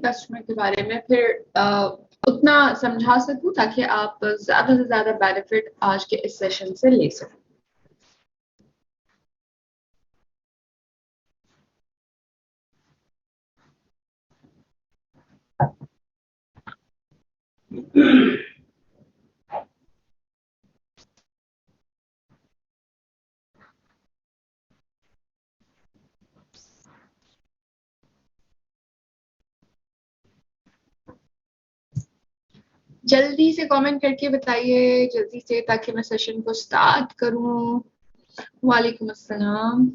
Customer के बारे में फिर उतना समझा सकूं ताकि आप ज्यादा से ज्यादा बेनिफिट आज के इस सेशन से ले सकें। जल्दी से कमेंट करके बताइए जल्दी से, ताकि मैं सेशन को स्टार्ट करूं। वालेकुम अस्सलाम।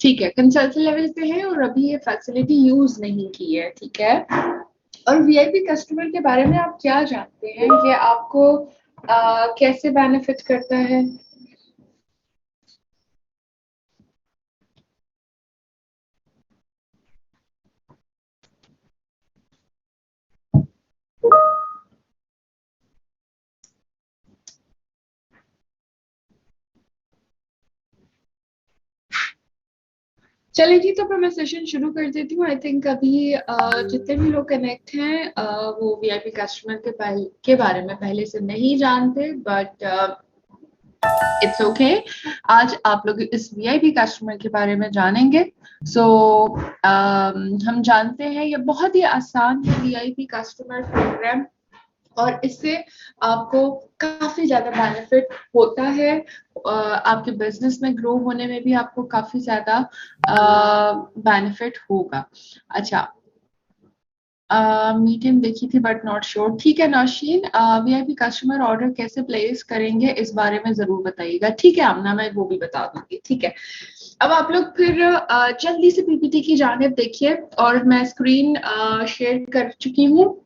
ठीक है, कंसल्टेंट लेवल पे है और अभी ये फैसिलिटी यूज नहीं की है, ठीक है। और वीआईपी कस्टमर के बारे में आप क्या जानते हैं, ये आपको कैसे बेनिफिट करता है? चलिए जी, तो फिर मैं सेशन शुरू कर देती हूँ। आई थिंक अभी जितने भी लोग कनेक्ट हैं वो वीआईपी कस्टमर के बारे में पहले से नहीं जानते, बट इट्स ओके। आज आप लोग इस वीआईपी कस्टमर के बारे में जानेंगे। सो हम जानते हैं ये बहुत ही आसान है वीआईपी कस्टमर प्रोग्राम, और इससे आपको काफी ज्यादा बेनिफिट होता है। आपके बिजनेस में ग्रो होने में भी आपको काफी ज्यादा बेनिफिट होगा। अच्छा, मीटिंग देखी थी बट नॉट श्योर। ठीक है नौशीन, वीआईपी कस्टमर ऑर्डर कैसे प्लेस करेंगे इस बारे में जरूर बताइएगा। ठीक है आमना, मैं वो भी बता दूंगी। ठीक है, अब आप लोग फिर जल्दी से पीपीटी की जानिब देखिए, और मैं स्क्रीन शेयर कर चुकी हूँ।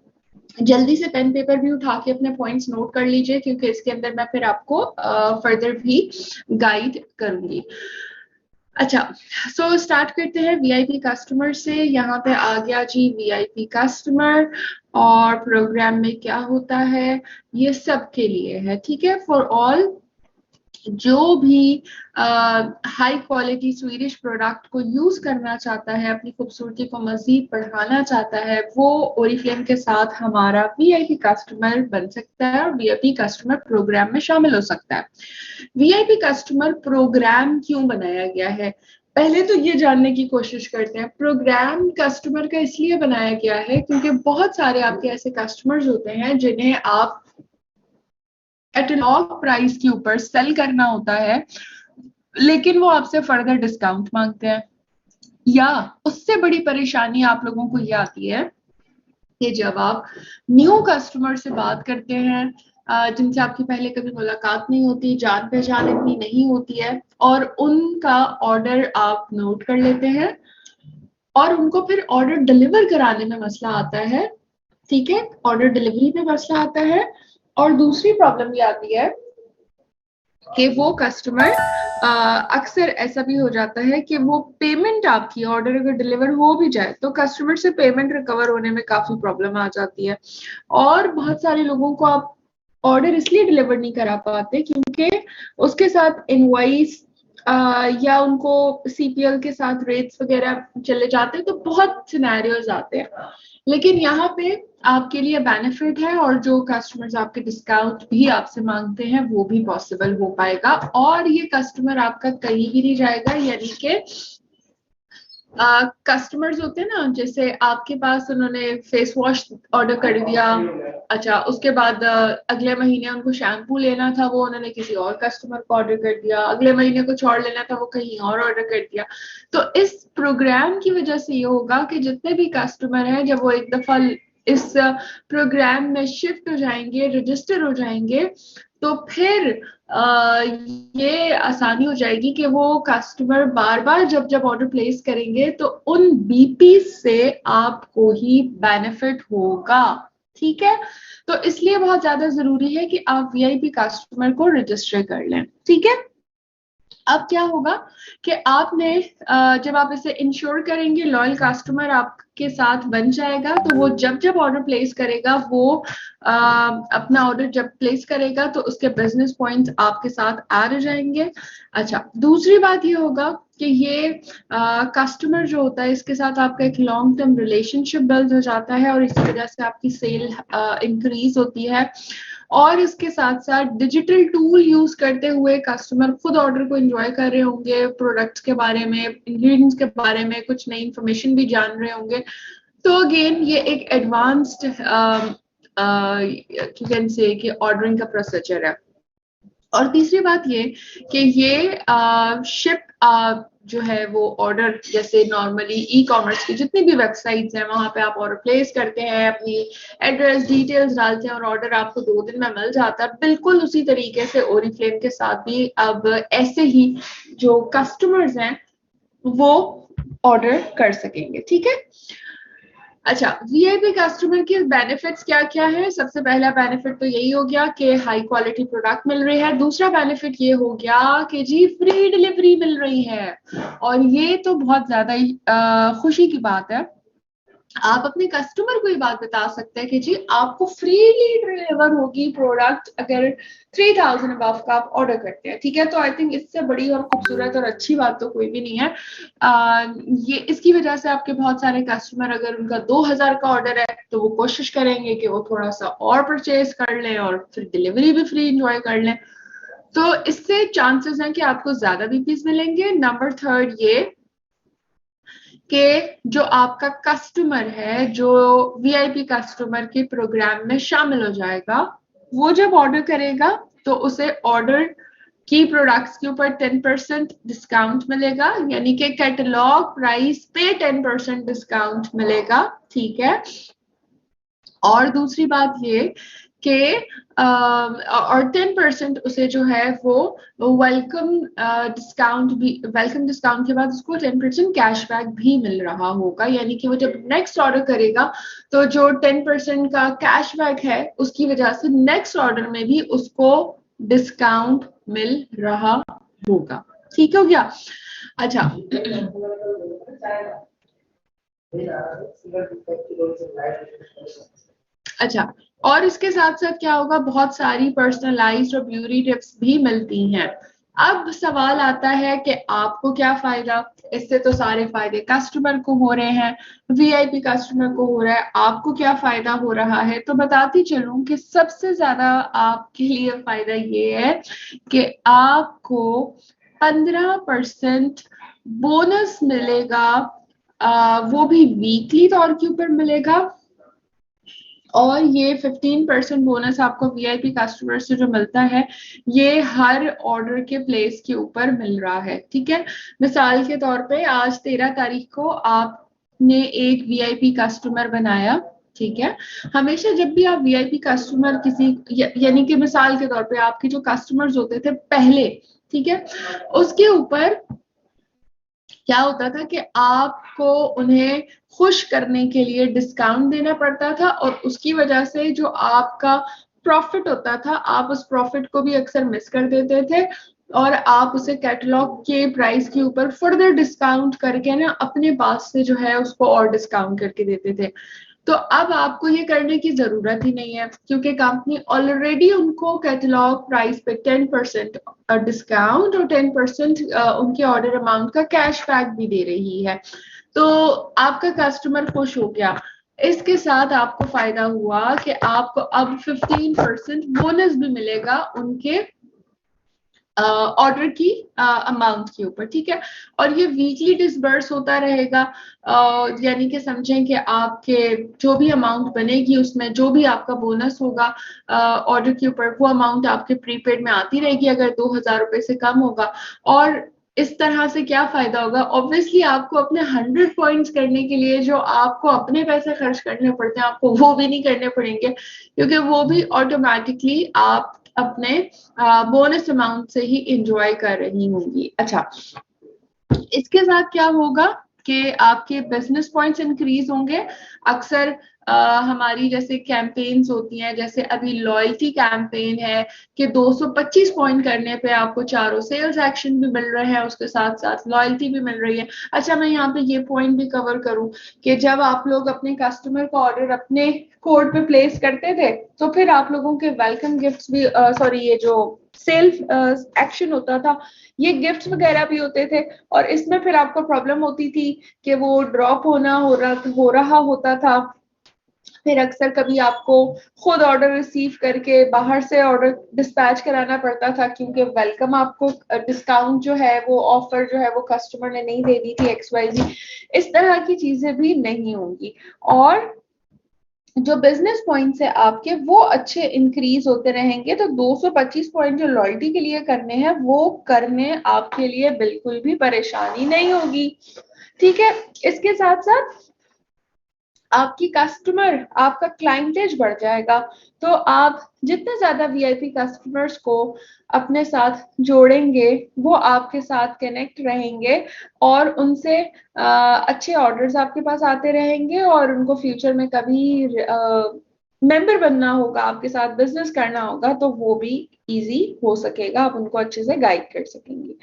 जल्दी से पेन पेपर भी उठा के अपने पॉइंट्स नोट कर लीजिए, क्योंकि इसके अंदर मैं फिर आपको फर्दर भी गाइड करूंगी। अच्छा, सो स्टार्ट करते हैं वीआईपी कस्टमर से। यहाँ पे आ गया जी वीआईपी कस्टमर, और प्रोग्राम में क्या होता है ये सब के लिए है, ठीक है। फॉर ऑल, जो भी हाई क्वालिटी स्वीडिश प्रोडक्ट को यूज करना चाहता है, अपनी खूबसूरती को मजीद बढ़ाना चाहता है, वो ओरिफ्लेम के साथ हमारा वीआईपी कस्टमर बन सकता है और वीआईपी कस्टमर प्रोग्राम में शामिल हो सकता है। वीआईपी कस्टमर प्रोग्राम क्यों बनाया गया है, पहले तो ये जानने की कोशिश करते हैं। प्रोग्राम कस्टमर का इसलिए बनाया गया है क्योंकि बहुत सारे आपके ऐसे कस्टमर्स होते हैं जिन्हें आप एट लॉग प्राइस के ऊपर सेल करना होता है, लेकिन वो आपसे फर्दर डिस्काउंट मांगते हैं। या उससे बड़ी परेशानी आप लोगों को ये आती है कि जब आप न्यू कस्टमर से बात करते हैं, जिनसे आपकी पहले कभी मुलाकात नहीं होती, जान पहचान इतनी नहीं होती है, और उनका ऑर्डर आप नोट कर लेते हैं और उनको फिर ऑर्डर डिलीवर कराने में मसला आता है, ठीक है, ऑर्डर डिलीवरी में मसला आता है। और दूसरी प्रॉब्लम ये आती है कि वो कस्टमर, अक्सर ऐसा भी हो जाता है कि वो पेमेंट, आपकी ऑर्डर अगर डिलीवर हो भी जाए तो कस्टमर से पेमेंट रिकवर होने में काफी प्रॉब्लम आ जाती है। और बहुत सारे लोगों को आप ऑर्डर इसलिए डिलीवर नहीं करा पाते क्योंकि उसके साथ इनवॉइस या उनको सीपीएल के साथ रेट्स वगैरह चले जाते हैं, तो बहुत सिनेरियोज आते हैं। लेकिन यहाँ पे आपके लिए बेनिफिट है, और जो कस्टमर्स आपके डिस्काउंट भी आपसे मांगते हैं वो भी पॉसिबल हो पाएगा, और ये कस्टमर आपका कहीं भी नहीं जाएगा। यानी कि कस्टमर्स होते हैं ना, जैसे आपके पास उन्होंने फेस वॉश ऑर्डर कर दिया, अच्छा उसके बाद अगले महीने उनको शैम्पू लेना था, वो उन्होंने किसी और कस्टमर को ऑर्डर कर दिया, अगले महीने कुछ और लेना था वो कहीं और ऑर्डर कर दिया। तो इस प्रोग्राम की वजह से ये होगा कि जितने भी कस्टमर हैं, जब वो एक दफा इस प्रोग्राम में शिफ्ट हो जाएंगे, रजिस्टर हो जाएंगे, तो फिर ये आसानी हो जाएगी कि वो कस्टमर बार बार जब जब ऑर्डर प्लेस करेंगे तो उन बीपी से आपको ही बेनिफिट होगा, ठीक है। तो इसलिए बहुत ज्यादा जरूरी है कि आप वीआईपी कस्टमर को रजिस्टर कर लें, ठीक है। अब क्या होगा कि आपने जब आप इसे इंश्योर करेंगे, लॉयल कस्टमर आपके साथ बन जाएगा, तो वो जब जब ऑर्डर प्लेस करेगा, वो अपना ऑर्डर जब प्लेस करेगा तो उसके बिजनेस पॉइंट्स आपके साथ ऐड जाएंगे। अच्छा, दूसरी बात ये होगा कि ये कस्टमर जो होता है, इसके साथ आपका एक लॉन्ग टर्म रिलेशनशिप बिल्ड हो जाता है और इस वजह से आपकी सेल इंक्रीज होती है। और इसके साथ साथ डिजिटल टूल यूज करते हुए कस्टमर खुद ऑर्डर को एंजॉय कर रहे होंगे, प्रोडक्ट्स के बारे में, इंग्रेडिएंट्स के बारे में कुछ नई इंफॉर्मेशन भी जान रहे होंगे। तो अगेन ये एक एडवांस्ड यू कैन से कि ऑर्डरिंग का प्रोसीजर है। और तीसरी बात ये कि ये शिप जो है वो ऑर्डर, जैसे नॉर्मली ई कॉमर्स की जितनी भी वेबसाइट्स हैं वहां पे आप ऑर्डर प्लेस करते हैं, अपनी एड्रेस डिटेल्स डालते हैं और ऑर्डर आपको 2 दिन में मिल जाता है, बिल्कुल उसी तरीके से ओरिफ्लेम के साथ भी अब ऐसे ही जो कस्टमर्स हैं वो ऑर्डर कर सकेंगे। ठीक है। अच्छा, वीआईपी कस्टमर के बेनिफिट्स क्या क्या है? सबसे पहला बेनिफिट तो यही हो गया कि हाई क्वालिटी प्रोडक्ट मिल रही है। दूसरा बेनिफिट ये हो गया कि जी फ्री डिलीवरी मिल रही है, और ये तो बहुत ज्यादा ही खुशी की बात है। आप अपने कस्टमर को ये बात बता सकते हैं कि जी आपको फ्रीली डिलीवर होगी प्रोडक्ट अगर 3000 अबव का आप ऑर्डर करते हैं। ठीक है, तो आई थिंक इससे बड़ी और खूबसूरत और अच्छी बात तो कोई भी नहीं है। ये इसकी वजह से आपके बहुत सारे कस्टमर, अगर उनका 2000 का ऑर्डर है तो वो कोशिश करेंगे कि वो थोड़ा सा और परचेज कर लें और फिर डिलीवरी भी फ्री इंजॉय कर लें। तो इससे चांसेस हैं कि आपको ज्यादा बीपीस मिलेंगे। नंबर थर्ड ये कि जो आपका कस्टमर है, जो वीआईपी कस्टमर के प्रोग्राम में शामिल हो जाएगा, वो जब ऑर्डर करेगा तो उसे ऑर्डर की प्रोडक्ट्स के ऊपर 10% डिस्काउंट मिलेगा, यानी कि कैटलॉग प्राइस पे 10% डिस्काउंट मिलेगा। ठीक है। और दूसरी बात ये कि और 10% उसे जो है वो वेलकम डिस्काउंट भी, वेलकम डिस्काउंट के बाद उसको 10% कैशबैक भी मिल रहा होगा, यानी कि वो जब नेक्स्ट ऑर्डर करेगा तो जो 10% का कैशबैक है उसकी वजह से नेक्स्ट ऑर्डर में भी उसको डिस्काउंट मिल रहा होगा। ठीक हो गया। अच्छा, अच्छा, और इसके साथ साथ क्या होगा, बहुत सारी पर्सनलाइज्ड और ब्यूटी टिप्स भी मिलती हैं। अब सवाल आता है कि आपको क्या फायदा? इससे तो सारे फायदे कस्टमर को हो रहे हैं, वीआईपी कस्टमर को हो रहा है, आपको क्या फायदा हो रहा है? तो बताती चलूं कि सबसे ज्यादा आपके लिए फायदा ये है कि आपको 15% बोनस मिलेगा, वो भी वीकली तौर के ऊपर मिलेगा। और ये 15% बोनस आपको वीआईपी कस्टमर से जो मिलता है, ये हर ऑर्डर के प्लेस के ऊपर मिल रहा है। ठीक है, मिसाल के तौर पे आज 13 तारीख को आपने एक वीआईपी कस्टमर बनाया। ठीक है, हमेशा जब भी आप वीआईपी कस्टमर किसी यानी कि मिसाल के तौर पे आपके जो कस्टमर्स होते थे पहले, ठीक है, उसके ऊपर क्या होता था कि आपको उन्हें खुश करने के लिए डिस्काउंट देना पड़ता था, और उसकी वजह से जो आपका प्रॉफिट होता था, आप उस प्रॉफिट को भी अक्सर मिस कर देते थे और आप उसे कैटलॉग के प्राइस के ऊपर फर्दर डिस्काउंट करके ना अपने पास से जो है उसको और डिस्काउंट करके देते थे। तो अब आपको ये करने की जरूरत ही नहीं है, क्योंकि कंपनी ऑलरेडी उनको कैटलॉग प्राइस पे 10% डिस्काउंट और 10% उनके ऑर्डर अमाउंट का कैशबैक भी दे रही है। तो आपका कस्टमर खुश हो गया। इसके साथ आपको फायदा हुआ कि आपको अब 15% बोनस भी मिलेगा उनके ऑर्डर की अमाउंट के ऊपर। ठीक है, और ये वीकली डिसबर्स होता रहेगा, यानी कि समझें कि आपके जो भी अमाउंट बनेगी उसमें जो भी आपका बोनस होगा ऑर्डर के ऊपर, वो अमाउंट आपके प्रीपेड में आती रहेगी अगर 2000 रुपए से कम होगा। और इस तरह से क्या फायदा होगा? ऑब्वियसली आपको अपने 100 पॉइंट्स करने के लिए जो आपको अपने पैसे खर्च करने पड़ते हैं, आपको वो भी नहीं करने पड़ेंगे, क्योंकि वो भी ऑटोमेटिकली आप अपने बोनस अमाउंट से ही इंजॉय कर रही होंगी। अच्छा, इसके साथ क्या होगा कि आपके बिजनेस पॉइंट्स इंक्रीज होंगे। अक्सर हमारी जैसे कैंपेन्स होती हैं, जैसे अभी लॉयल्टी कैंपेन है कि 225 पॉइंट करने पे आपको चारों सेल्स एक्शन भी मिल रहे हैं, उसके साथ साथ लॉयल्टी भी मिल रही है। अच्छा, मैं यहाँ पे ये पॉइंट भी कवर करूं कि जब आप लोग अपने कस्टमर का ऑर्डर अपने कोड पे प्लेस करते थे तो फिर आप लोगों के वेलकम गिफ्ट्स भी सॉरी ये जो सेल्फ एक्शन होता था, ये गिफ्ट्स वगैरह भी होते थे। और इसमें फिर आपको प्रॉब्लम होती थी कि वो ड्रॉप हो रहा होता था। फिर अक्सर कभी आपको खुद ऑर्डर रिसीव करके बाहर से ऑर्डर डिस्पैच कराना पड़ता था, क्योंकि वेलकम आपको डिस्काउंट जो है वो ऑफर जो है वो कस्टमर ने नहीं दे दी थी XYZ। इस तरह की चीजें भी नहीं होंगी और जो बिजनेस पॉइंट्स है आपके वो अच्छे इंक्रीज होते रहेंगे। तो 225 पॉइंट जो लॉयल्टी के लिए करने हैं वो करने आपके लिए बिल्कुल भी परेशानी नहीं होगी। ठीक है, इसके साथ साथ आपकी कस्टमर आपका क्लाइंटेज बढ़ जाएगा। तो आप जितने ज्यादा VIP कस्टमर्स को अपने साथ जोड़ेंगे वो आपके साथ कनेक्ट रहेंगे और उनसे अच्छे ऑर्डर्स आपके पास आते रहेंगे और उनको फ्यूचर में कभी मेंबर बनना होगा, आपके साथ बिजनेस करना होगा तो वो भी इजी हो सकेगा, आप उनको अच्छे से गाइड कर सकेंगे।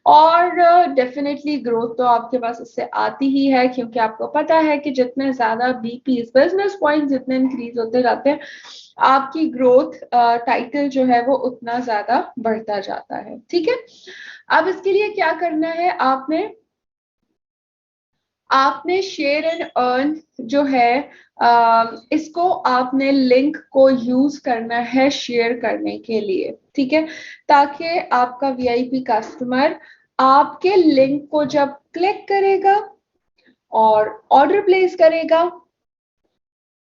और डेफिनेटली ग्रोथ तो आपके पास इससे आती ही है, क्योंकि आपको पता है कि जितने ज्यादा BPs बिजनेस पॉइंट जितने इंक्रीज होते जाते हैं आपकी ग्रोथ टाइटल जो है वो उतना ज्यादा बढ़ता जाता है। ठीक है, अब इसके लिए क्या करना है, आपने शेयर एंड अर्न जो है इसको आपने लिंक को यूज करना है शेयर करने के लिए। ठीक है, ताकि आपका VIP कस्टमर आपके लिंक को जब क्लिक करेगा और ऑर्डर प्लेस करेगा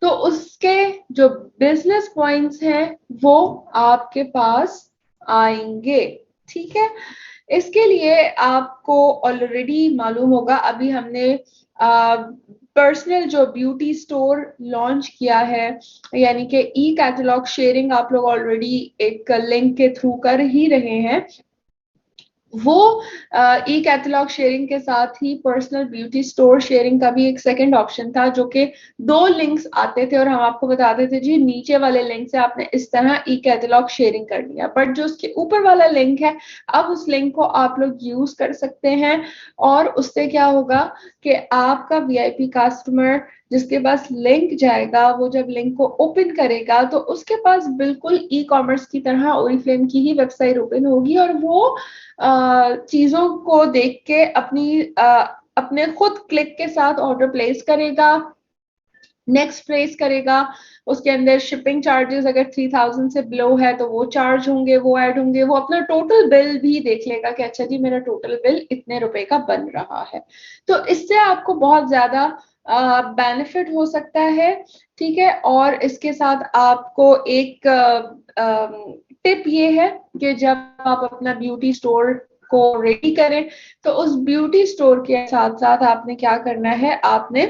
तो उसके जो बिजनेस पॉइंट्स हैं वो आपके पास आएंगे। ठीक है, इसके लिए आपको ऑलरेडी मालूम होगा, अभी हमने पर्सनल जो ब्यूटी स्टोर लॉन्च किया है, यानी कि ई कैटलॉग शेयरिंग आप लोग ऑलरेडी एक लिंक के थ्रू कर ही रहे हैं। वो ई कैटलॉग शेयरिंग के साथ ही पर्सनल ब्यूटी स्टोर शेयरिंग का भी एक सेकंड ऑप्शन था, जो कि 2 लिंक्स आते थे और हम आपको बताते थे जी नीचे वाले लिंक से आपने इस तरह ई कैटलॉग शेयरिंग करनी है। बट जो उसके ऊपर वाला लिंक है, अब उस लिंक को आप लोग यूज कर सकते हैं और उससे क्या होगा कि आपका VIP कस्टमर जिसके पास लिंक जाएगा वो जब लिंक को ओपन करेगा तो उसके पास बिल्कुल ई-कॉमर्स की तरह ओरिफ्लेम की ही वेबसाइट ओपन होगी और वो चीजों को देख के अपने खुद क्लिक के साथ ऑर्डर प्लेस करेगा, नेक्स्ट प्लेस करेगा। उसके अंदर शिपिंग चार्जेस अगर 3000 से बिलो है तो वो चार्ज होंगे, वो ऐड होंगे। वो अपना टोटल बिल भी देख लेगा कि अच्छा जी मेरा टोटल बिल इतने रुपए का बन रहा है। तो इससे आपको बहुत ज्यादा बेनिफिट हो सकता है। ठीक है, और इसके साथ आपको एक टिप ये है कि जब आप अपना ब्यूटी स्टोर को रेडी करें तो उस ब्यूटी स्टोर के साथ साथ आपने क्या करना है, आपने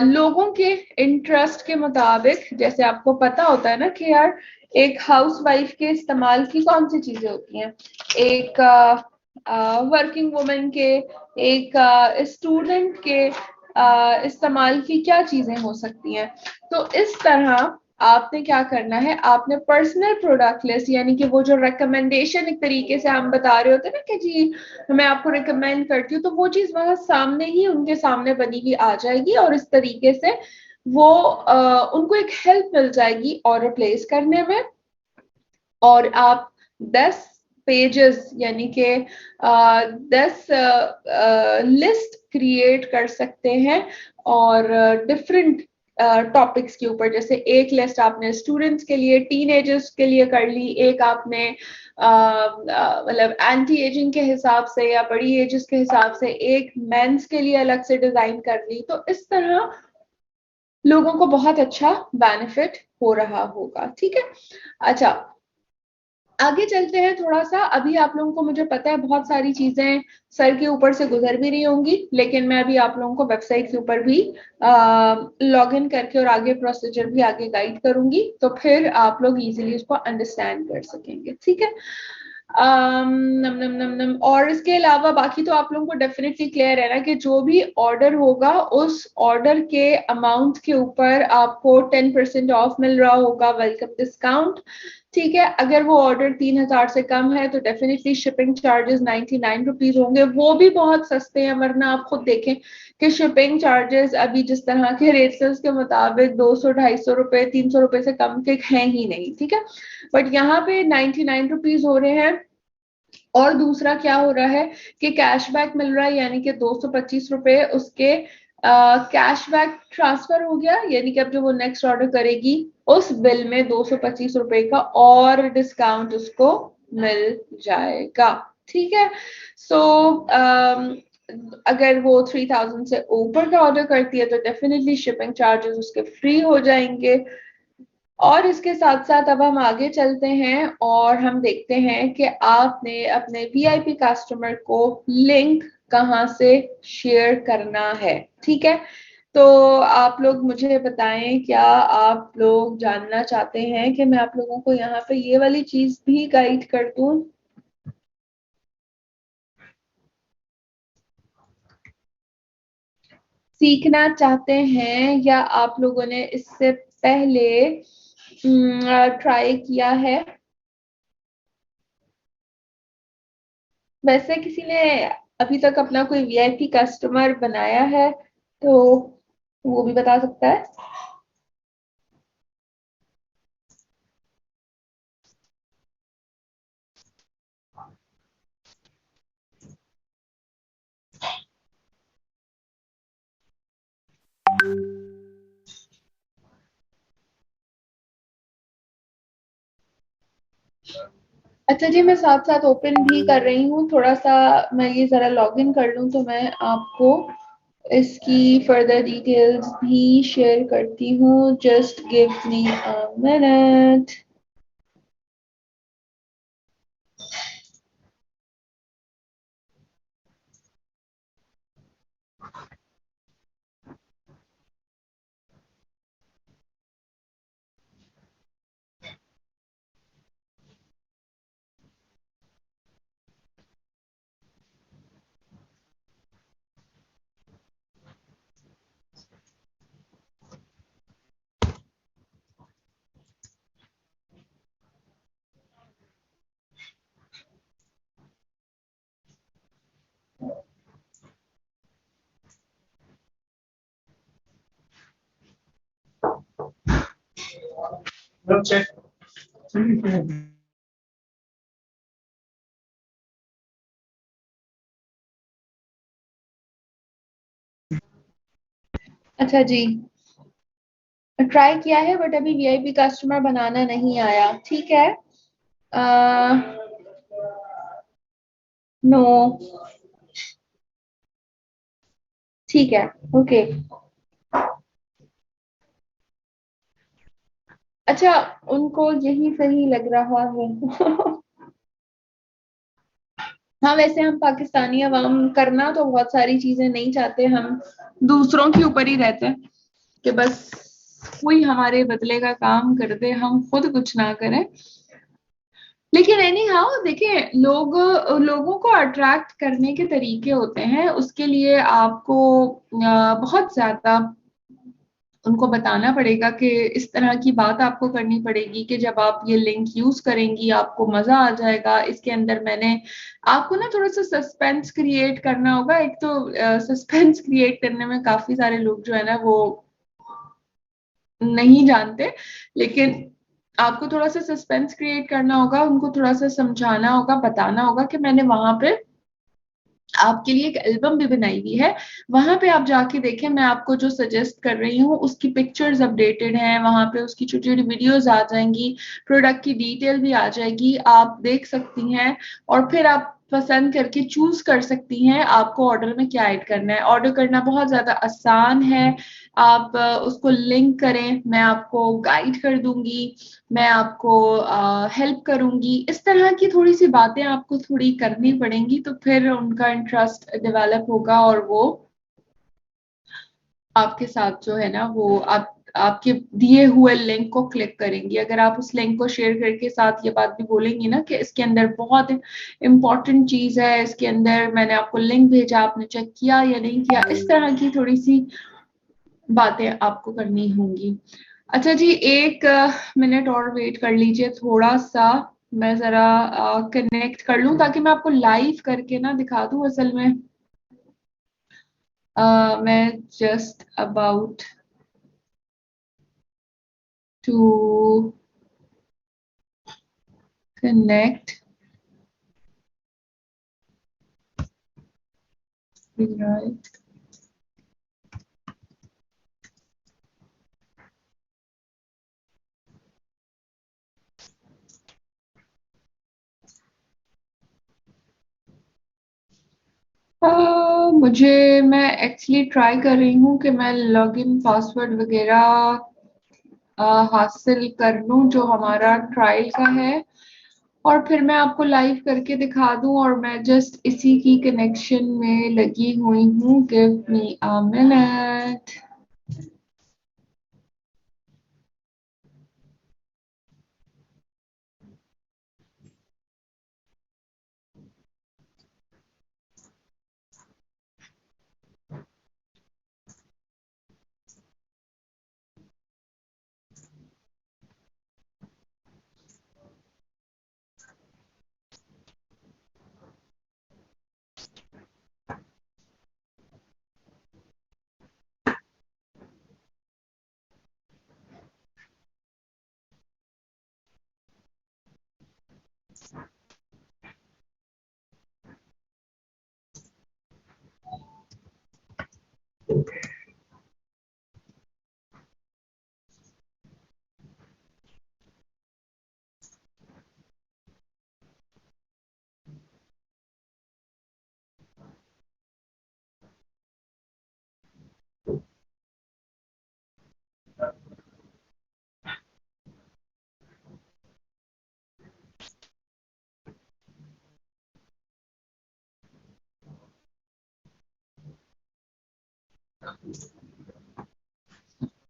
लोगों के इंटरेस्ट के मुताबिक, जैसे आपको पता होता है ना कि यार एक हाउसवाइफ के इस्तेमाल की कौन सी चीजें होती हैं, एक वर्किंग वुमेन के, एक स्टूडेंट के इस्तेमाल की क्या चीजें हो सकती हैं। तो इस तरह आपने क्या करना है, आपने पर्सनल प्रोडक्ट लिस्ट, यानी कि वो जो रिकमेंडेशन एक तरीके से हम बता रहे होते हैं ना कि जी मैं आपको रिकमेंड करती हूँ, तो वो चीज वहां सामने ही उनके सामने बनी हुई आ जाएगी और इस तरीके से वो उनको एक हेल्प मिल जाएगी ऑर्डर प्लेस करने में। और आप 10 पेजेस यानी कि 10 लिस्ट क्रिएट कर सकते हैं और डिफरेंट टॉपिक्स के ऊपर। जैसे एक लिस्ट आपने स्टूडेंट्स के लिए, टीनेजर्स के लिए कर ली, एक आपने मतलब एंटी एजिंग के हिसाब से या बड़ी एजेस के हिसाब से, एक मेंस के लिए अलग से डिजाइन कर ली। तो इस तरह लोगों को बहुत अच्छा बेनिफिट हो रहा होगा। ठीक है, अच्छा आगे चलते हैं थोड़ा सा। अभी आप लोगों को मुझे पता है बहुत सारी चीजें सर के ऊपर से गुजर भी रही होंगी, लेकिन मैं अभी आप लोगों को वेबसाइट के ऊपर भी लॉग इन करके और आगे प्रोसीजर भी आगे गाइड करूंगी, तो फिर आप लोग इजीली उसको अंडरस्टैंड कर सकेंगे। ठीक है, नम नम नम नम। और इसके अलावा बाकी तो आप लोगों को डेफिनेटली क्लियर है ना कि जो भी ऑर्डर होगा उस ऑर्डर के अमाउंट के ऊपर आपको 10% ऑफ मिल रहा होगा, वेलकम डिस्काउंट। ठीक है, अगर वो ऑर्डर 3,000 से कम है तो डेफिनेटली शिपिंग चार्जेस 99 रुपीज होंगे, वो भी बहुत सस्ते हैं। वरना आप खुद देखें कि शिपिंग चार्जेस अभी जिस तरह के रेट्स हैं उसके मुताबिक 200 250 रुपए 300 रुपए से कम के हैं ही नहीं। ठीक है, बट यहाँ पे 99 रुपीज हो रहे हैं। और दूसरा क्या हो रहा है कि कैशबैक मिल रहा है, यानी कि 225 रुपए उसके कैशबैक ट्रांसफर हो गया, यानी कि अब जो वो नेक्स्ट ऑर्डर करेगी उस बिल में 225 रुपए का और डिस्काउंट उसको मिल जाएगा। ठीक है, सो अगर वो 3000 से ऊपर का ऑर्डर करती है तो डेफिनेटली शिपिंग चार्जेस उसके फ्री हो जाएंगे। और इसके साथ साथ अब हम आगे चलते हैं और हम देखते हैं कि आपने अपने वीआईपी कस्टमर को लिंक कहाँ से शेयर करना है। ठीक है, तो आप लोग मुझे बताएं, क्या आप लोग जानना चाहते हैं कि मैं आप लोगों को यहाँ पे ये वाली चीज भी गाइड कर दूं? सीखना चाहते हैं या आप लोगों ने इससे पहले ट्राई किया है? वैसे किसी ने अभी तक अपना कोई वीआईपी कस्टमर बनाया है तो वो भी बता सकता है। अच्छा जी, मैं साथ साथ ओपन भी कर रही हूँ थोड़ा सा। मैं ये जरा लॉग इन कर लूँ तो मैं आपको इसकी फर्दर डिटेल्स भी शेयर करती हूँ। Just give me a minute. अच्छा जी, ट्राई किया है बट अभी वीआईपी कस्टमर बनाना नहीं आया। ठीक है, नो, ठीक है, ओके। अच्छा, उनको यही सही लग रहा है। हाँ, वैसे हम पाकिस्तानी अवाम करना तो बहुत सारी चीजें नहीं चाहते, हम दूसरों के ऊपर ही रहते हैं कि बस कोई हमारे बदले का काम कर दे, हम खुद कुछ ना करें। लेकिन एनी हाउ देखिए, लोगों को अट्रैक्ट करने के तरीके होते हैं, उसके लिए आपको बहुत ज्यादा उनको बताना पड़ेगा कि इस तरह की बात आपको करनी पड़ेगी कि जब आप ये लिंक यूज करेंगी आपको मजा आ जाएगा। इसके अंदर मैंने आपको ना थोड़ा सा सस्पेंस क्रिएट करना होगा। एक तो सस्पेंस क्रिएट करने में काफी सारे लोग जो है ना वो नहीं जानते, लेकिन आपको थोड़ा सा सस्पेंस क्रिएट करना होगा, उनको थोड़ा सा समझाना होगा, बताना होगा कि मैंने वहां पे आपके लिए एक एल्बम भी बनाई हुई है। वहां पे आप जाके देखें, मैं आपको जो सजेस्ट कर रही हूँ उसकी पिक्चर्स अपडेटेड हैं, वहां पे उसकी छोटी छोटी वीडियोस आ जाएंगी, प्रोडक्ट की डिटेल भी आ जाएगी, आप देख सकती हैं। और फिर आप पसंद करके चूज कर सकती हैं आपको ऑर्डर में क्या ऐड करना है। ऑर्डर करना बहुत ज्यादा आसान है। आप उसको लिंक करें, मैं आपको गाइड कर दूंगी, मैं आपको हेल्प करूंगी। इस तरह की थोड़ी सी बातें आपको थोड़ी करनी पड़ेंगी तो फिर उनका इंटरेस्ट डेवलप होगा और वो आपके साथ जो है ना वो आप आपके दिए हुए लिंक को क्लिक करेंगी। अगर आप उस लिंक को शेयर करके साथ ये बात भी बोलेंगी ना कि इसके अंदर बहुत इंपॉर्टेंट चीज है, इसके अंदर मैंने आपको लिंक भेजा, आपने चेक किया या नहीं किया, इस तरह की थोड़ी सी बातें आपको करनी होंगी। अच्छा जी, एक मिनट और वेट कर लीजिए थोड़ा सा, मैं जरा कनेक्ट कर लूं ताकि मैं आपको लाइव करके ना दिखा दूं। असल में मैं just about to connect, right? मैं एक्चुअली ट्राई कर रही हूँ कि मैं लॉगिन पासवर्ड वगैरह हासिल कर लूँ जो हमारा ट्रायल का है, और फिर मैं आपको लाइव करके दिखा दूँ। और मैं जस्ट इसी की कनेक्शन में लगी हुई हूँ। Give me a minute.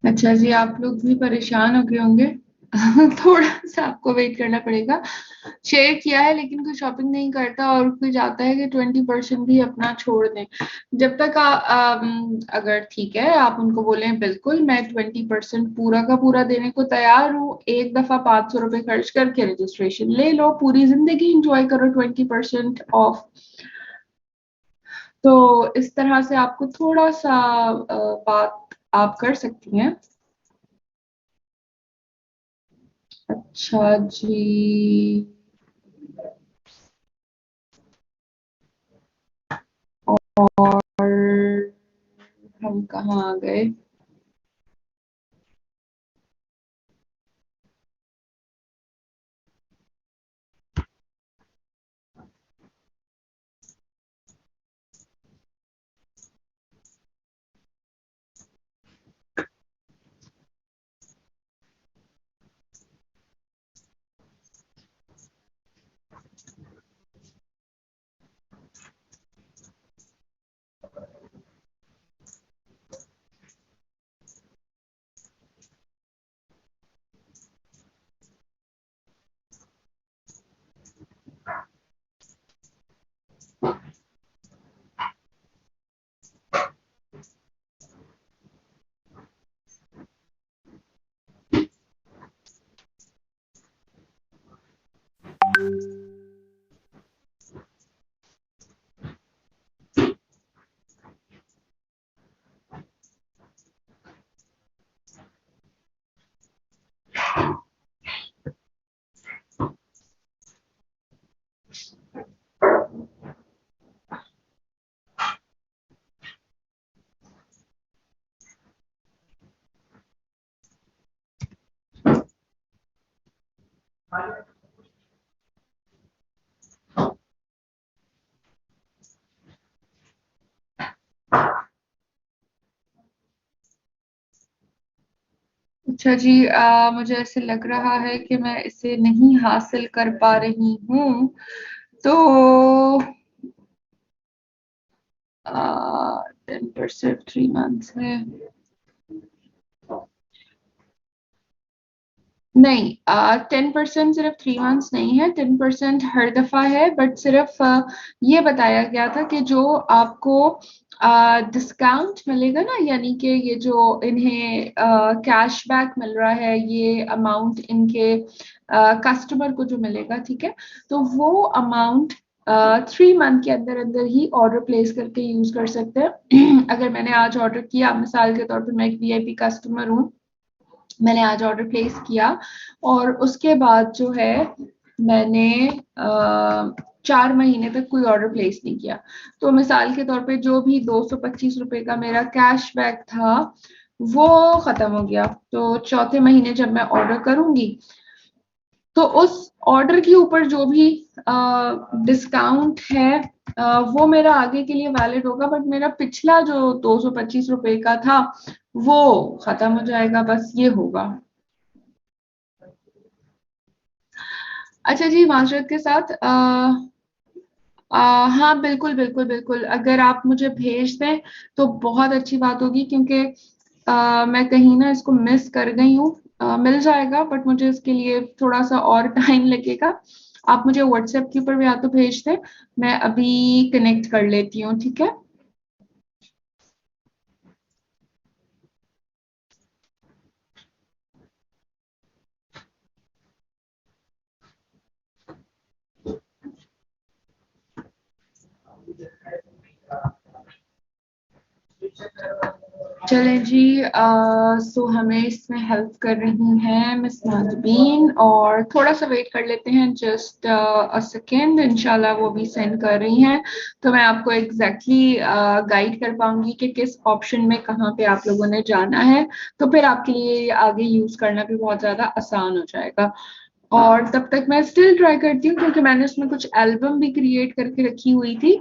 अच्छा जी, आप लोग भी परेशान हो गए होंगे। थोड़ा सा आपको वेट करना पड़ेगा। शेयर किया है लेकिन कोई शॉपिंग नहीं करता और कोई चाहता है कि 20% भी अपना छोड़ दें। जब तक अगर ठीक है आप उनको बोलें बिल्कुल मैं 20% पूरा का पूरा देने को तैयार हूँ, एक दफा 500 रुपये खर्च करके रजिस्ट्रेशन ले लो, पूरी जिंदगी इंजॉय करो 20% ऑफ। तो इस तरह से आपको थोड़ा सा बात आप कर सकती हैं। अच्छा जी, और हम कहाँ आ गए? अच्छा जी, मुझे ऐसे लग रहा है कि मैं इसे नहीं हासिल कर पा रही हूँ। तो 10% 3 मंथ्स है। नहीं, 10% सिर्फ 3 मंथ्स नहीं है, 10% हर दफा है, बट सिर्फ ये बताया गया था कि जो आपको डिस्काउंट मिलेगा ना, यानी कि ये जो इन्हें कैशबैक मिल रहा है, ये अमाउंट इनके कस्टमर को जो मिलेगा, ठीक है, तो वो अमाउंट 3 मंथ के अंदर अंदर ही ऑर्डर प्लेस करके यूज कर सकते हैं। अगर मैंने आज ऑर्डर किया, मिसाल के तौर पर मैं एक वीआईपी कस्टमर हूँ, मैंने आज ऑर्डर प्लेस किया और उसके बाद जो है मैंने 4 महीने तक कोई ऑर्डर प्लेस नहीं किया, तो मिसाल के तौर पे जो भी 225 रुपए का मेरा कैशबैक था वो खत्म हो गया। तो चौथे महीने जब मैं ऑर्डर करूंगी तो उस ऑर्डर के ऊपर जो भी डिस्काउंट है वो मेरा आगे के लिए वैलिड होगा, बट मेरा पिछला जो 225 रुपए का था वो खत्म हो जाएगा, बस ये होगा। अच्छा जी, माजरत के साथ हाँ बिल्कुल बिल्कुल बिल्कुल, अगर आप मुझे भेज दें तो बहुत अच्छी बात होगी, क्योंकि मैं कहीं ना इसको मिस कर गई हूँ। मिल जाएगा, बट मुझे इसके लिए थोड़ा सा और टाइम लगेगा। आप मुझे व्हाट्सएप के ऊपर भी या तो भेज दें, मैं अभी कनेक्ट कर लेती हूँ, ठीक है। चलें जी, सो हमें इसमें हेल्प कर रही हैं मिस नाजबीन, और थोड़ा सा वेट कर लेते हैं, जस्ट अ सेकेंड, इंशाल्लाह वो भी सेंड कर रही हैं, तो मैं आपको एग्जैक्टली गाइड कर पाऊंगी कि किस ऑप्शन में कहाँ पे आप लोगों ने जाना है, तो फिर आपके लिए आगे यूज करना भी बहुत ज्यादा आसान हो जाएगा। और तब तक मैं स्टिल ट्राई करती हूँ, क्योंकि मैंने उसमें कुछ एल्बम भी क्रिएट करके रखी हुई थी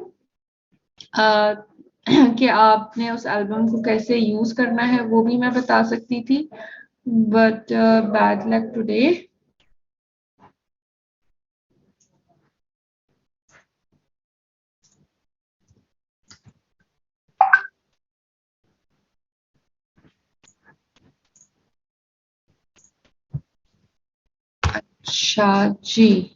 कि आपने उस एल्बम को कैसे यूज करना है वो भी मैं बता सकती थी, बट बैड लक टुडे। अच्छा जी,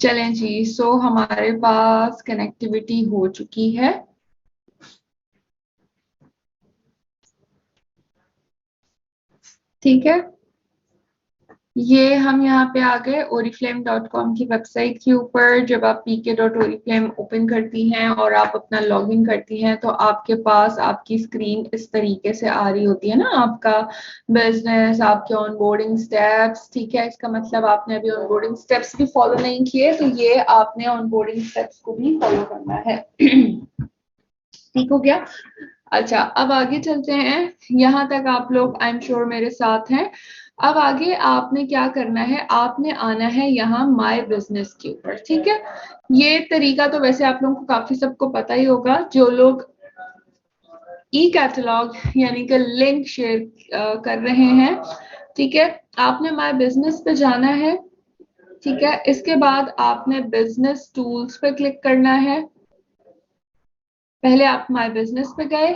चलें जी, सो हमारे पास कनेक्टिविटी हो चुकी है, ठीक है। ये हम यहाँ पे आ गए oriflame.com की वेबसाइट के ऊपर। जब आप pk.oriflame ओपन करती हैं और आप अपना लॉगिन करती हैं तो आपके पास आपकी स्क्रीन इस तरीके से आ रही होती है ना, आपका बिजनेस, आपके ऑनबोर्डिंग स्टेप्स, ठीक है। इसका मतलब आपने अभी ऑनबोर्डिंग स्टेप्स भी फॉलो नहीं किए, तो ये आपने ऑनबोर्डिंग स्टेप्स को भी फॉलो करना है। ठीक हो गया। अच्छा, अब आगे चलते हैं। यहाँ तक आप लोग आई एम श्योर मेरे साथ हैं। अब आगे आपने क्या करना है, आपने आना है यहाँ माय बिजनेस के ऊपर, ठीक है। ये तरीका तो वैसे आप लोगों को काफी सबको पता ही होगा, जो लोग ई कैटलॉग यानी कि लिंक शेयर कर रहे हैं, ठीक है। आपने माय बिजनेस पे जाना है, ठीक है। इसके बाद आपने बिजनेस टूल्स पे क्लिक करना है। पहले आप माय बिजनेस पे गए,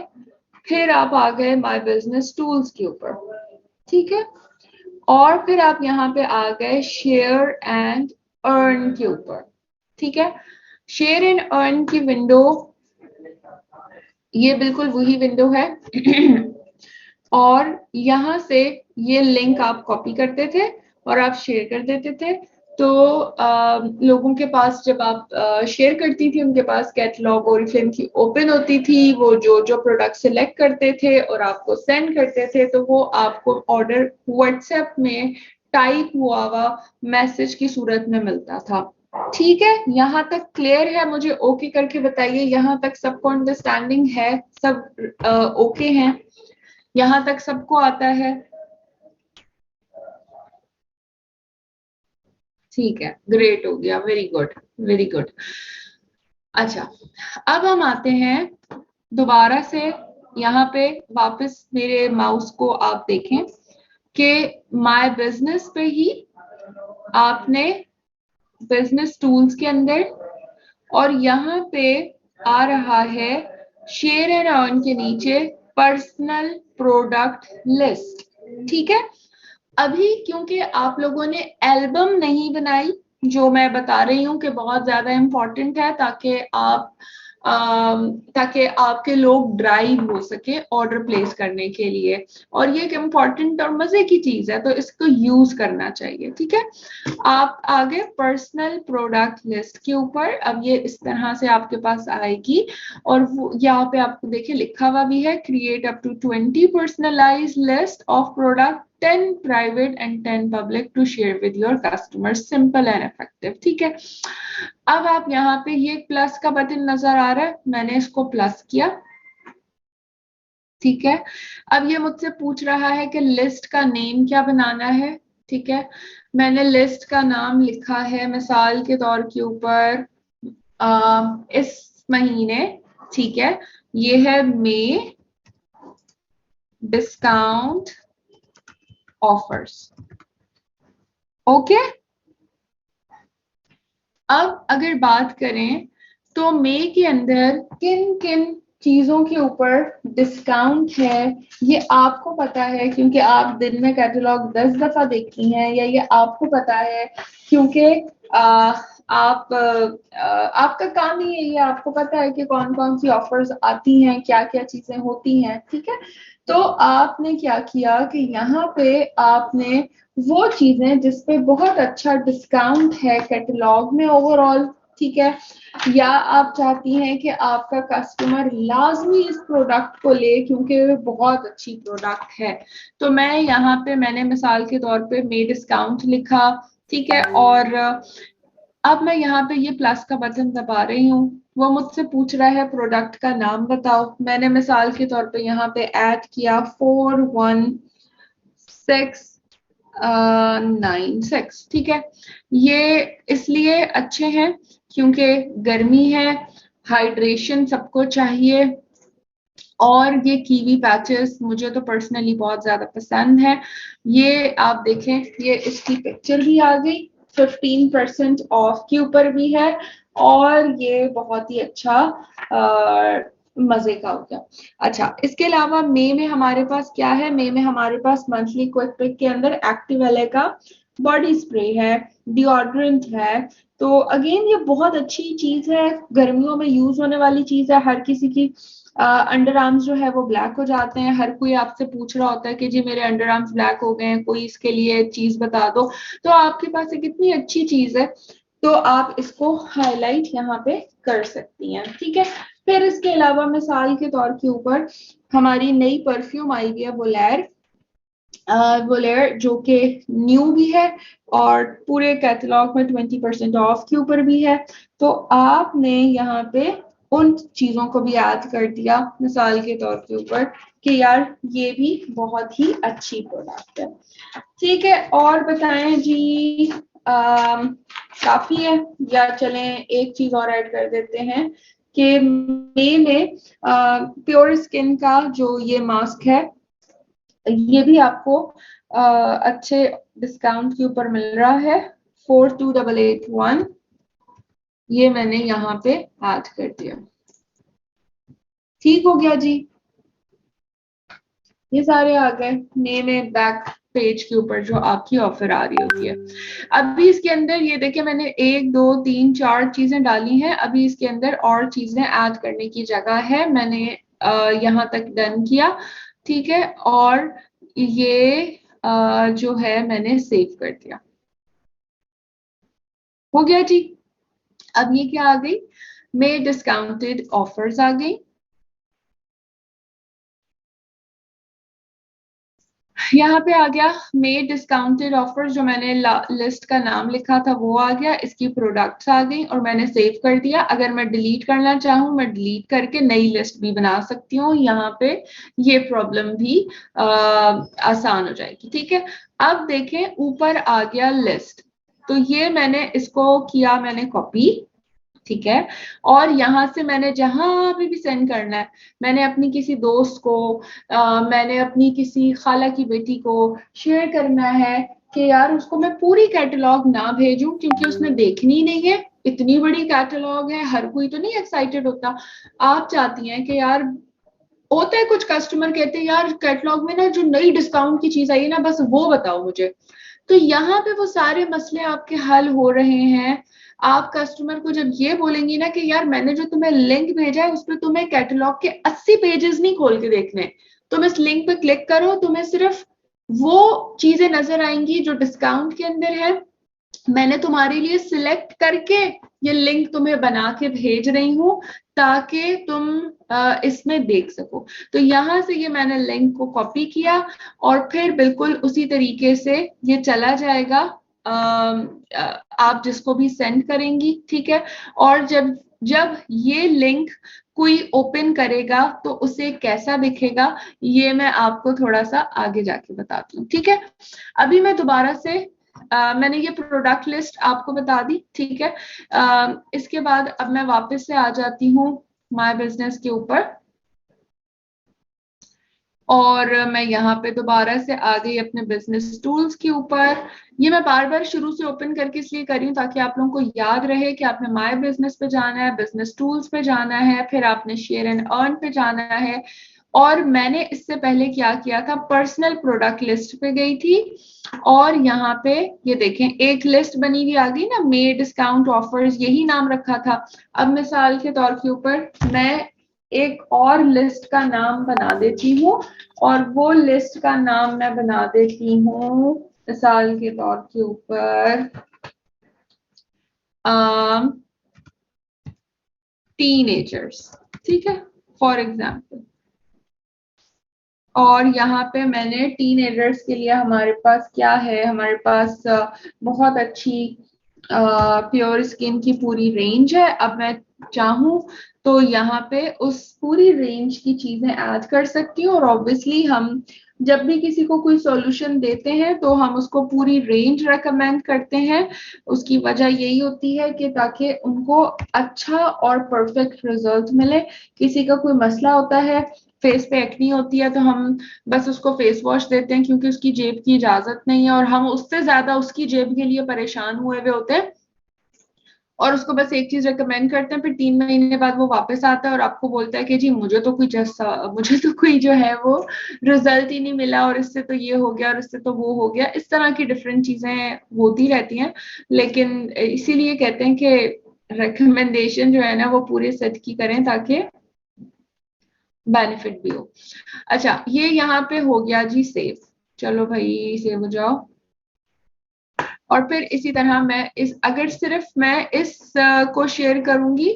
फिर आप आ गए माय बिजनेस टूल्स के ऊपर, ठीक है। और फिर आप यहाँ पे आ गए शेयर एंड अर्न के ऊपर, ठीक है। शेयर एंड अर्न की विंडो, ये बिल्कुल वही विंडो है। और यहाँ से ये लिंक आप कॉपी करते थे और आप शेयर कर देते थे, तो लोगों के पास जब आप शेयर करती थी उनके पास कैटलॉग ओरिफ्लेम की ओपन होती थी, वो जो जो प्रोडक्ट सिलेक्ट करते थे और आपको सेंड करते थे, तो वो आपको ऑर्डर व्हाट्सएप में टाइप हुआ हुआ मैसेज की सूरत में मिलता था। ठीक है, यहाँ तक क्लियर है? मुझे ओके करके बताइए, यहाँ तक सबको अंडरस्टैंडिंग है, सब ओके हैं, यहाँ तक सबको आता है? ठीक है, ग्रेट हो गया, वेरी गुड, वेरी गुड। अच्छा, अब हम आते हैं दोबारा से यहाँ पे वापस मेरे माउस को आप देखें कि माय बिजनेस पे ही आपने बिजनेस टूल्स के अंदर, और यहाँ पे आ रहा है शेयर एंड अर्न के नीचे पर्सनल प्रोडक्ट लिस्ट। ठीक है, अभी क्योंकि आप लोगों ने एल्बम नहीं बनाई, जो मैं बता रही हूँ कि बहुत ज्यादा इंपॉर्टेंट है, ताकि आपके लोग ड्राइव हो सके ऑर्डर प्लेस करने के लिए, और ये एक इम्पॉर्टेंट और मजे की चीज है, तो इसको यूज करना चाहिए। ठीक है, आप आगे पर्सनल प्रोडक्ट लिस्ट के ऊपर, अब ये इस तरह से आपके पास आएगी, और वो यहाँ पे आपको देखिए लिखा हुआ भी है, create up to 20 personalize list of product, 10 private and 10 public to share with your customer, simple and effective. ठीक है, अब आप यहाँ पे ये प्लस का बटन नजर आ रहा है, मैंने इसको प्लस किया। ठीक है, अब ये मुझसे पूछ रहा है कि लिस्ट का नेम क्या बनाना है। ठीक है, मैंने लिस्ट का नाम लिखा है मिसाल के तौर के ऊपर इस महीने, ठीक है, ये है मई डिस्काउंट ऑफर्स। ओके, अब अगर बात करें तो मई के अंदर किन किन चीजों के ऊपर डिस्काउंट है, ये आपको पता है क्योंकि आप दिन में कैटलॉग 10 दफा देखती हैं, या ये आपको पता है क्योंकि आपका काम ही है, ये आपको पता है कि कौन कौन सी ऑफर्स आती हैं, क्या क्या चीजें होती हैं। ठीक है, तो आपने क्या किया कि यहाँ पे आपने वो चीजें जिसपे बहुत अच्छा डिस्काउंट है कैटलॉग में ओवरऑल, ठीक है, या आप चाहती हैं कि आपका कस्टमर लाजमी इस प्रोडक्ट को ले क्योंकि वो बहुत अच्छी प्रोडक्ट है, तो मैं यहाँ पे मैंने मिसाल के तौर पे मे डिस्काउंट लिखा। ठीक है, और अब मैं यहाँ पे ये प्लस का बटन दबा रही हूँ, वो मुझसे पूछ रहा है प्रोडक्ट का नाम बताओ, मैंने मिसाल के तौर पे यहाँ पे ऐड किया 419696। ठीक है, ये इसलिए अच्छे हैं क्योंकि गर्मी है, हाइड्रेशन सबको चाहिए, और ये कीवी पैचेस मुझे तो पर्सनली बहुत ज्यादा पसंद है। ये आप देखें, ये इसकी पिक्चर भी आ गई, 15% ऑफ के ऊपर भी है, और ये बहुत ही अच्छा मजे का हो गया। अच्छा, इसके अलावा मई में हमारे पास क्या है, मई में हमारे पास मंथली क्विक पिक के अंदर एक्टिव एले का बॉडी स्प्रे है, डिओड्रेंट है, तो अगेन ये बहुत अच्छी चीज है, गर्मियों में यूज होने वाली चीज है। हर किसी की अंडर आर्म्स जो है वो ब्लैक हो जाते हैं, हर कोई आपसे पूछ रहा होता है कि जी मेरे अंडर आर्म्स ब्लैक हो गए हैं, कोई इसके लिए चीज बता दो, तो आपके पास एक इतनी अच्छी चीज है, तो आप इसको हाईलाइट यहाँ पे कर सकती हैं। ठीक है, फिर इसके अलावा मिसाल के तौर के ऊपर हमारी नई परफ्यूम आई हुई है वोलेर, वोलेर जो कि न्यू भी है और पूरे कैटलॉग में 20% ऑफ के ऊपर भी है, तो आपने यहाँ पे उन चीजों को भी ऐड कर दिया मिसाल के तौर के ऊपर कि यार ये भी बहुत ही अच्छी प्रोडक्ट है। ठीक है, और बताएं जी, काफी है या चलें एक चीज और ऐड कर देते हैं कि मई में प्योर स्किन का जो ये मास्क है, ये भी आपको अच्छे डिस्काउंट के ऊपर मिल रहा है, 42881, ये मैंने यहाँ पे ऐड कर दिया। ठीक हो गया जी, ये सारे आ गए मई में बैक पेज के ऊपर जो आपकी ऑफर आ रही होती है। अभी इसके अंदर ये देखिए मैंने 1 2 3 4 चीजें डाली हैं, अभी इसके अंदर और चीजें ऐड करने की जगह है, मैंने यहाँ तक डन किया। ठीक है, और ये जो है मैंने सेव कर दिया, हो गया जी। अब ये क्या आ गई, मे डिस्काउंटेड ऑफर्स आ गई, यहाँ पे आ गया मे डिस्काउंटेड ऑफर, जो मैंने लिस्ट का नाम लिखा था वो आ गया, इसकी प्रोडक्ट्स आ गई और मैंने सेव कर दिया। अगर मैं डिलीट करना चाहूँ, मैं डिलीट करके नई लिस्ट भी बना सकती हूँ, यहाँ पे ये प्रॉब्लम भी आसान हो जाएगी। ठीक है, अब देखें ऊपर आ गया लिस्ट, तो ये मैंने इसको किया मैंने कॉपी, ठीक है। और यहाँ से मैंने जहां पे भी सेंड करना है, मैंने अपनी किसी दोस्त को, मैंने अपनी किसी खाला की बेटी को शेयर करना है कि यार उसको मैं पूरी कैटलॉग ना भेजूं क्योंकि उसने देखनी ही नहीं है। इतनी बड़ी कैटलॉग है, हर कोई तो नहीं एक्साइटेड होता। आप चाहती हैं कि यार, होता है कुछ कस्टमर कहते हैं यार कैटलॉग में ना जो नई डिस्काउंट की चीज आई है ना बस वो बताओ मुझे। तो यहाँ पे वो सारे मसले आपके हल हो रहे हैं। आप कस्टमर को जब ये बोलेंगी ना कि यार मैंने जो तुम्हें लिंक भेजा है उस पर तुम्हें कैटलॉग के 80 पेजेस नहीं खोल के देखने, तुम इस लिंक पे क्लिक करो, तुम्हें सिर्फ वो चीजें नजर आएंगी जो डिस्काउंट के अंदर है। मैंने तुम्हारे लिए सिलेक्ट करके ये लिंक तुम्हें बना के भेज रही हूँ ताकि तुम इसमें देख सको। तो यहाँ से ये मैंने लिंक को कॉपी किया और फिर बिल्कुल उसी तरीके से ये चला जाएगा आप जिसको भी सेंड करेंगी, ठीक है। और जब जब ये लिंक कोई ओपन करेगा तो उसे कैसा दिखेगा ये मैं आपको थोड़ा सा आगे जाके बताती हूँ, ठीक है। अभी मैं दोबारा से मैंने ये प्रोडक्ट लिस्ट आपको बता दी, ठीक है। इसके बाद अब मैं वापस से आ जाती हूँ माय बिजनेस के ऊपर और मैं यहाँ पे दोबारा से आ गई अपने बिजनेस टूल्स के ऊपर। ये मैं बार बार शुरू से ओपन करके इसलिए कर रही हूँ ताकि आप लोगों को याद रहे कि आपने माय बिजनेस पे जाना है, बिजनेस टूल्स पे जाना है, फिर आपने शेयर एंड अर्न पे जाना है। और मैंने इससे पहले क्या किया था, पर्सनल प्रोडक्ट लिस्ट पे गई थी और यहाँ पे ये देखें एक लिस्ट बनी हुई आ गई ना, मे डिस्काउंट ऑफर्स, यही नाम रखा था। अब मिसाल के तौर के ऊपर मैं एक और लिस्ट का नाम बना देती हूँ और वो लिस्ट का नाम मैं बना देती हूँ मिसाल के तौर के ऊपर टीनेजर्स, ठीक है, फॉर एग्जाम्पल। और यहाँ पे मैंने टीनेजर्स के लिए हमारे पास क्या है, हमारे पास बहुत अच्छी प्योर स्किन की पूरी रेंज है। अब मैं चाहूँ तो यहाँ पे उस पूरी रेंज की चीजें ऐड कर सकती हूँ और ऑब्वियसली हम जब भी किसी को कोई सॉल्यूशन देते हैं तो हम उसको पूरी रेंज रेकमेंड करते हैं। उसकी वजह यही होती है कि ताकि उनको अच्छा और परफेक्ट रिजल्ट मिले। किसी का कोई मसला होता है, फेस पे एक्नी होती है, तो हम बस उसको फेस वॉश देते हैं क्योंकि उसकी जेब की इजाजत नहीं है और हम उससे ज्यादा उसकी जेब के लिए परेशान हुए हुए होते हैं और उसको बस एक चीज रिकमेंड करते हैं। फिर 3 महीने बाद वो वापस आता है और आपको बोलता है कि जी मुझे तो कोई जो है वो रिजल्ट ही नहीं मिला और इससे तो ये हो गया और इससे तो वो हो गया। इस तरह की डिफरेंट चीजें होती रहती हैं। लेकिन इसीलिए कहते हैं कि रिकमेंडेशन जो है ना वो पूरे सेट की करें ताकि बेनिफिट भी हो। अच्छा ये यहाँ पे हो गया जी सेव, चलो भाई सेव हो जाओ। और फिर इसी तरह मैं इस अगर सिर्फ मैं इस को शेयर करूंगी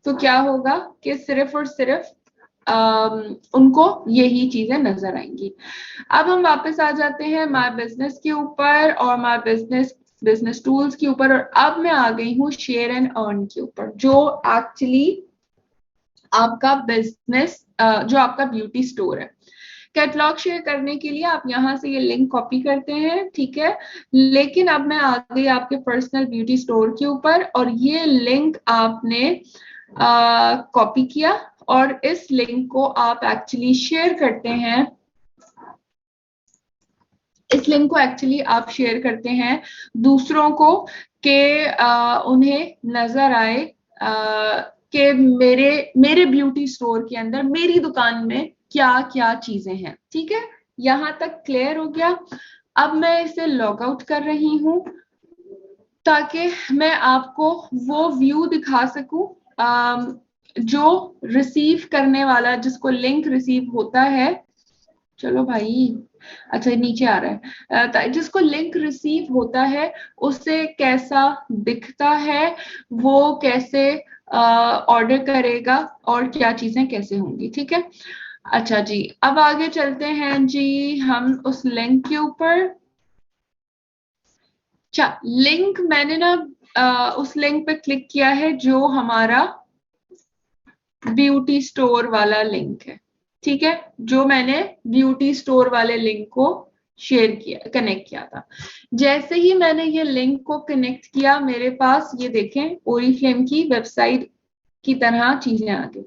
तो क्या होगा कि सिर्फ और सिर्फ उनको यही चीजें नजर आएंगी। अब हम वापस आ जाते हैं माय बिजनेस के ऊपर और माय बिजनेस टूल्स के ऊपर और अब मैं आ गई हूँ शेयर एंड अर्न के ऊपर जो एक्चुअली आपका बिजनेस जो आपका ब्यूटी स्टोर है। कैटलॉग शेयर करने के लिए आप यहाँ से ये लिंक कॉपी करते हैं, ठीक है। लेकिन अब मैं आ गई आपके पर्सनल ब्यूटी स्टोर के ऊपर और ये लिंक आपने कॉपी किया और इस लिंक को आप एक्चुअली शेयर करते हैं। इस लिंक को एक्चुअली आप शेयर करते हैं दूसरों को कि उन्हें नजर आए कि मेरे मेरे ब्यूटी स्टोर के अंदर मेरी दुकान में क्या क्या चीजें हैं, ठीक है। यहां तक क्लियर हो गया। अब मैं इसे लॉग आउट कर रही हूं ताकि मैं आपको वो व्यू दिखा सकूं जो रिसीव करने वाला, जिसको लिंक रिसीव होता है। चलो भाई, अच्छा नीचे आ रहा है जिसको लिंक रिसीव होता है उसे कैसा दिखता है, वो कैसे ऑर्डर करेगा और क्या चीजें कैसे होंगी, ठीक है। अच्छा जी अब आगे चलते हैं जी हम उस लिंक के ऊपर। अच्छा लिंक मैंने ना उस लिंक पे क्लिक किया है जो हमारा ब्यूटी स्टोर वाला लिंक है, ठीक है। जो मैंने ब्यूटी स्टोर वाले लिंक को शेयर किया, कनेक्ट किया था। जैसे ही मैंने ये लिंक को कनेक्ट किया, मेरे पास ये देखें ओरिफ्लेम की वेबसाइट की तरह चीजें आ गई।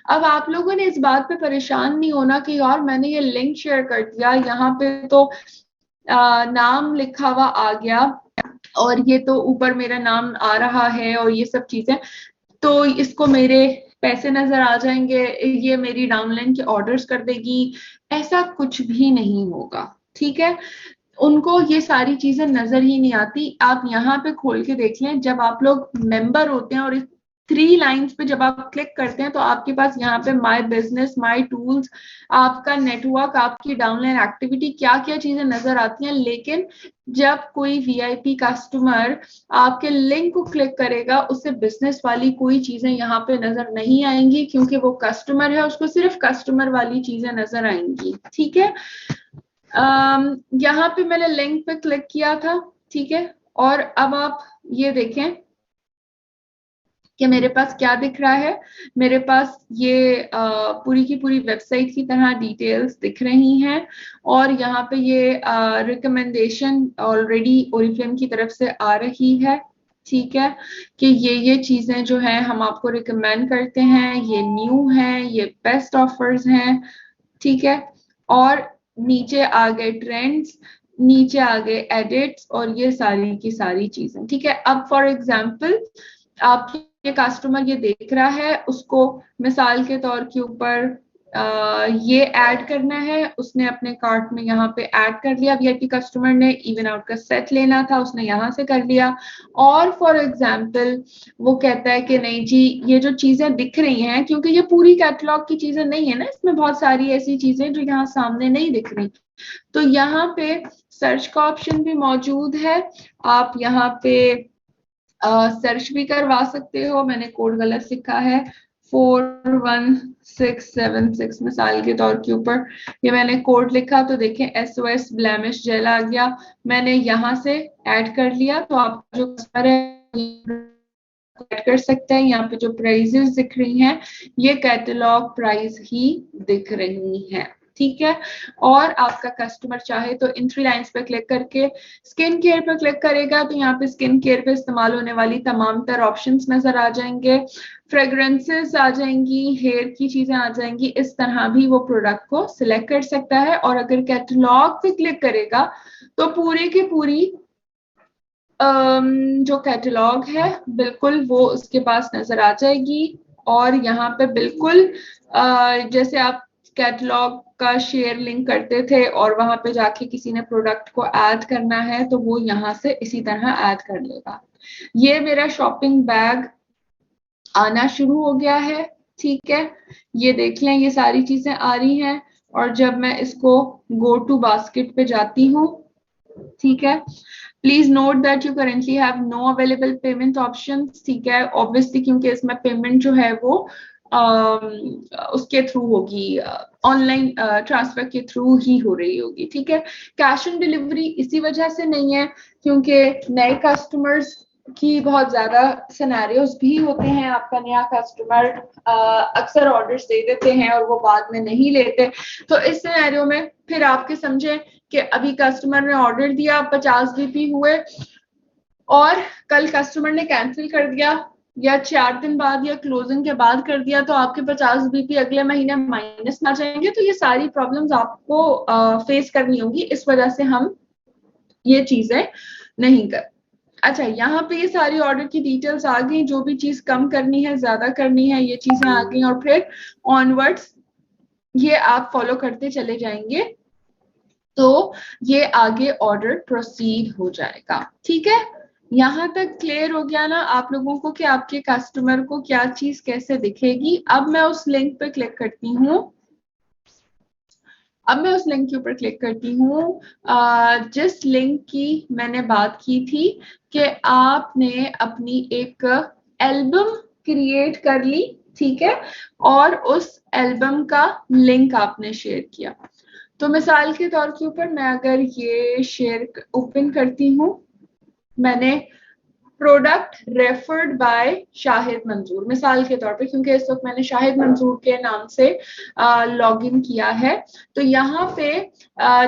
अब आप लोगों ने इस बात पे परेशान नहीं होना कि यार मैंने ये लिंक शेयर कर दिया, यहाँ पे तो नाम लिखा हुआ आ गया और ये तो ऊपर मेरा नाम आ रहा है और ये सब चीजें, तो इसको मेरे पैसे नजर आ जाएंगे, ये मेरी डाउनलाइन के ऑर्डर्स कर देगी। ऐसा कुछ भी नहीं होगा, ठीक है। उनको ये सारी चीजें नजर ही नहीं आती। आप यहाँ पे खोल के देख लें, जब आप लोग मेंबर होते हैं और इस 3 लाइंस पे जब आप क्लिक करते हैं तो आपके पास यहाँ पे माय बिजनेस, माय टूल्स, आपका नेटवर्क, आपकी डाउनलाइन एक्टिविटी, क्या क्या चीजें नजर आती हैं। लेकिन जब कोई वीआईपी कस्टमर आपके लिंक को क्लिक करेगा, उसे बिजनेस वाली कोई चीजें यहाँ पे नजर नहीं आएंगी, क्योंकि वो कस्टमर है, उसको सिर्फ कस्टमर वाली चीजें नजर आएंगी, ठीक है। यहाँ पे मैंने लिंक पे क्लिक किया था, ठीक है। और अब आप ये देखें कि मेरे पास क्या दिख रहा है। मेरे पास ये पूरी की पूरी वेबसाइट की तरह डिटेल्स दिख रही हैं और यहाँ पे ये रिकमेंडेशन ऑलरेडी ओरिफ्लेम की तरफ से आ रही है, ठीक है, कि ये चीजें जो हैं हम आपको रिकमेंड करते हैं, ये न्यू हैं, ये बेस्ट ऑफर्स हैं, ठीक है। और नीचे आ गए ट्रेंड्स, नीचे आ गए एडिट्स और ये सारी की सारी चीजें, ठीक है। अब फॉर एग्जांपल आप ये कस्टमर ये देख रहा है, उसको मिसाल के तौर के ऊपर ये ऐड करना है, उसने अपने कार्ट में यहाँ पे ऐड कर लिया। वीआईपी कस्टमर ने इवन आउट का सेट लेना था, उसने यहाँ से कर लिया। और फॉर एग्जांपल वो कहता है कि नहीं जी, ये जो चीजें दिख रही हैं, क्योंकि ये पूरी कैटलॉग की चीजें नहीं है ना, इसमें बहुत सारी ऐसी चीजें जो यहाँ सामने नहीं दिख रही, तो यहाँ पे सर्च का ऑप्शन भी मौजूद है। आप यहाँ पे सर्च भी करवा सकते हो। मैंने कोड गलत लिखा है, 41676 मिसाल के तौर के ऊपर ये मैंने कोड लिखा, तो देखें SOS ब्लेमिश जेल आ गया, मैंने यहाँ से ऐड कर लिया। तो आप जो कस्टमर है ऐड कर सकते हैं। यहाँ पे जो प्राइजेस दिख रही हैं, ये कैटलॉग प्राइस ही दिख रही हैं, ठीक है। और आपका कस्टमर चाहे तो इन 3 लाइंस पे क्लिक करके स्किन केयर पे क्लिक करेगा, तो यहाँ पे स्किन केयर पे इस्तेमाल होने वाली तमाम तर ऑप्शंस नजर आ जाएंगे, फ्रेग्रेंसेस आ जाएंगी, हेयर की चीजें आ जाएंगी। इस तरह भी वो प्रोडक्ट को सिलेक्ट कर सकता है। और अगर कैटलॉग पे क्लिक करेगा तो पूरी की पूरी जो कैटलॉग है बिल्कुल वो उसके पास नजर आ जाएगी। और यहाँ पे बिल्कुल जैसे आप कैटलॉग का शेयर लिंक करते थे और वहां पे जाके किसी ने प्रोडक्ट को ऐड करना है, तो वो यहाँ से इसी तरह ऐड कर लेगा। ये मेरा शॉपिंग बैग आना शुरू हो गया है, ठीक है। ये देख लें, ये सारी चीजें आ रही हैं। और जब मैं इसको गो टू बास्केट पे जाती हूँ, ठीक है, please note that you currently have no available payment option, ठीक है। ऑब्वियसली क्योंकि इसमें पेमेंट जो है वो उसके थ्रू होगी, ऑनलाइन ट्रांसफर के थ्रू ही हो रही होगी, ठीक है। कैश ऑन डिलीवरी इसी वजह से नहीं है क्योंकि नए कस्टमर्स की बहुत ज्यादा सिनेरियोज भी होते हैं। आपका नया कस्टमर अक्सर ऑर्डर्स दे देते हैं और वो बाद में नहीं लेते, तो इस सिनेरियो में फिर आपके समझे कि अभी कस्टमर ने ऑर्डर दिया, 50 BP हुए और कल कस्टमर ने कैंसिल कर दिया या 4 दिन बाद या क्लोजिंग के बाद कर दिया, तो आपके 50 BP अगले महीने माइनस में आ जाएंगे। तो ये सारी प्रॉब्लम्स आपको फेस करनी होगी, इस वजह से हम ये चीजें नहीं कर। अच्छा, यहाँ पे ये सारी ऑर्डर की डिटेल्स आ गई, जो भी चीज कम करनी है, ज्यादा करनी है, ये चीजें आ गई। और फिर ऑनवर्ड्स ये आप फॉलो करते चले जाएंगे तो ये आगे ऑर्डर प्रोसीड हो जाएगा, ठीक है। यहाँ तक क्लियर हो गया ना आप लोगों को कि आपके कस्टमर को क्या चीज कैसे दिखेगी। अब मैं उस लिंक पे क्लिक करती हूँ, अब मैं उस लिंक के ऊपर क्लिक करती हूँ जिस लिंक की मैंने बात की थी कि आपने अपनी एक एल्बम क्रिएट कर ली, ठीक है, और उस एल्बम का लिंक आपने शेयर किया। तो मिसाल के तौर के ऊपर मैं अगर ये शेयर ओपन करती हूँ, मैंने प्रोडक्ट रेफर्ड बाय शाहिद मंजूर, मिसाल के तौर पे, क्योंकि इस वक्त मैंने शाहिद मंजूर के नाम से लॉग इन किया है, तो यहाँ पे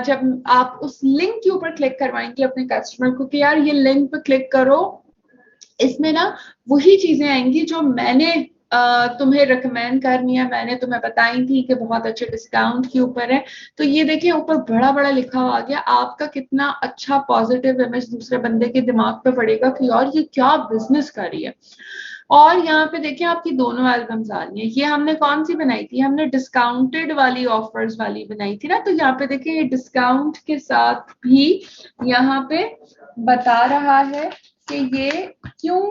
जब आप उस लिंक के ऊपर क्लिक करवाएंगे अपने कस्टमर को कि यार ये लिंक पे क्लिक करो, इसमें ना वही चीजें आएंगी जो मैंने तुम्हें रिकमेंड करनी है, मैंने तुम्हें बताई थी कि बहुत अच्छे डिस्काउंट के ऊपर है। तो ये देखिए ऊपर बड़ा बड़ा लिखा हुआ आ गया, आपका कितना अच्छा पॉजिटिव इमेज दूसरे बंदे के दिमाग पे पड़ेगा कि यार ये क्या बिजनेस कर रही है। और यहाँ पे देखिए आपकी दोनों एल्बम्स आ रही हैं। ये हमने कौन सी बनाई थी, हमने डिस्काउंटेड वाली ऑफर्स वाली बनाई थी ना, तो यहाँ पे देखिए डिस्काउंट के साथ भी यहाँ पे बता रहा है कि ये क्यों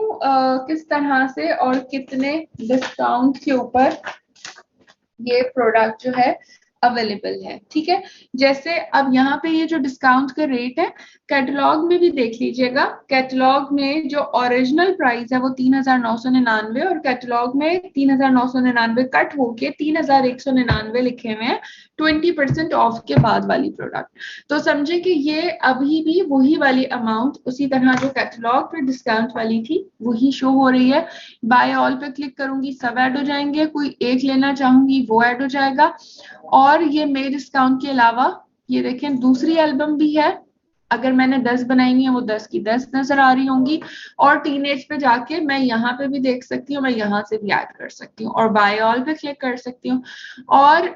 किस तरह से और कितने डिस्काउंट के ऊपर ये प्रोडक्ट जो है अवेलेबल है। ठीक है, जैसे अब यहाँ पे ये जो डिस्काउंट का रेट है कैटलॉग में भी देख लीजिएगा, कैटलॉग में जो ओरिजिनल प्राइस है वो 3,999 और कैटलॉग में 3,999 कट होके 3,199 लिखे हुए हैं 20% ऑफ के बाद वाली प्रोडक्ट। तो समझे कि ये अभी भी वही वाली अमाउंट उसी तरह जो कैटलॉग पे डिस्काउंट वाली थी वही शो हो रही है। बाय ऑल पे क्लिक करूंगी सब ऐड हो जाएंगे, कोई एक लेना चाहूंगी वो ऐड हो जाएगा। और ये मे डिस्काउंट के अलावा ये देखें दूसरी एल्बम भी है, अगर मैंने 10 बनाई हुई है वो 10 की 10 नजर आ रही होंगी। और टीनेज पे जाके मैं यहाँ पे भी देख सकती हूँ, मैं यहाँ से भी ऐड कर सकती हूँ और बाय ऑल पे क्लिक कर सकती हूँ। और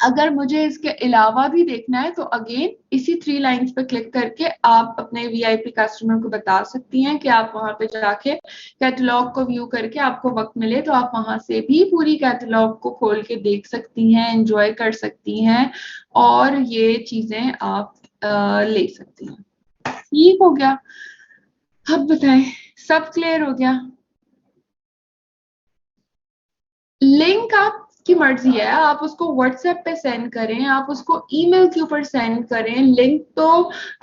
अगर मुझे इसके अलावा भी देखना है तो अगेन इसी 3 लाइंस पे क्लिक करके आप अपने वीआईपी कस्टमर को बता सकती हैं कि आप वहां पे जाके कैटलॉग को व्यू करके आपको वक्त मिले तो आप वहां से भी पूरी कैटलॉग को खोल के देख सकती हैं, एंजॉय कर सकती हैं और ये चीजें आप ले सकती हैं। ठीक हो गया, अब बताएं सब क्लियर हो गया? लिंक आप की मर्जी है, आप उसको व्हाट्सएप पे सेंड करें, आप उसको ईमेल के ऊपर सेंड करें, लिंक तो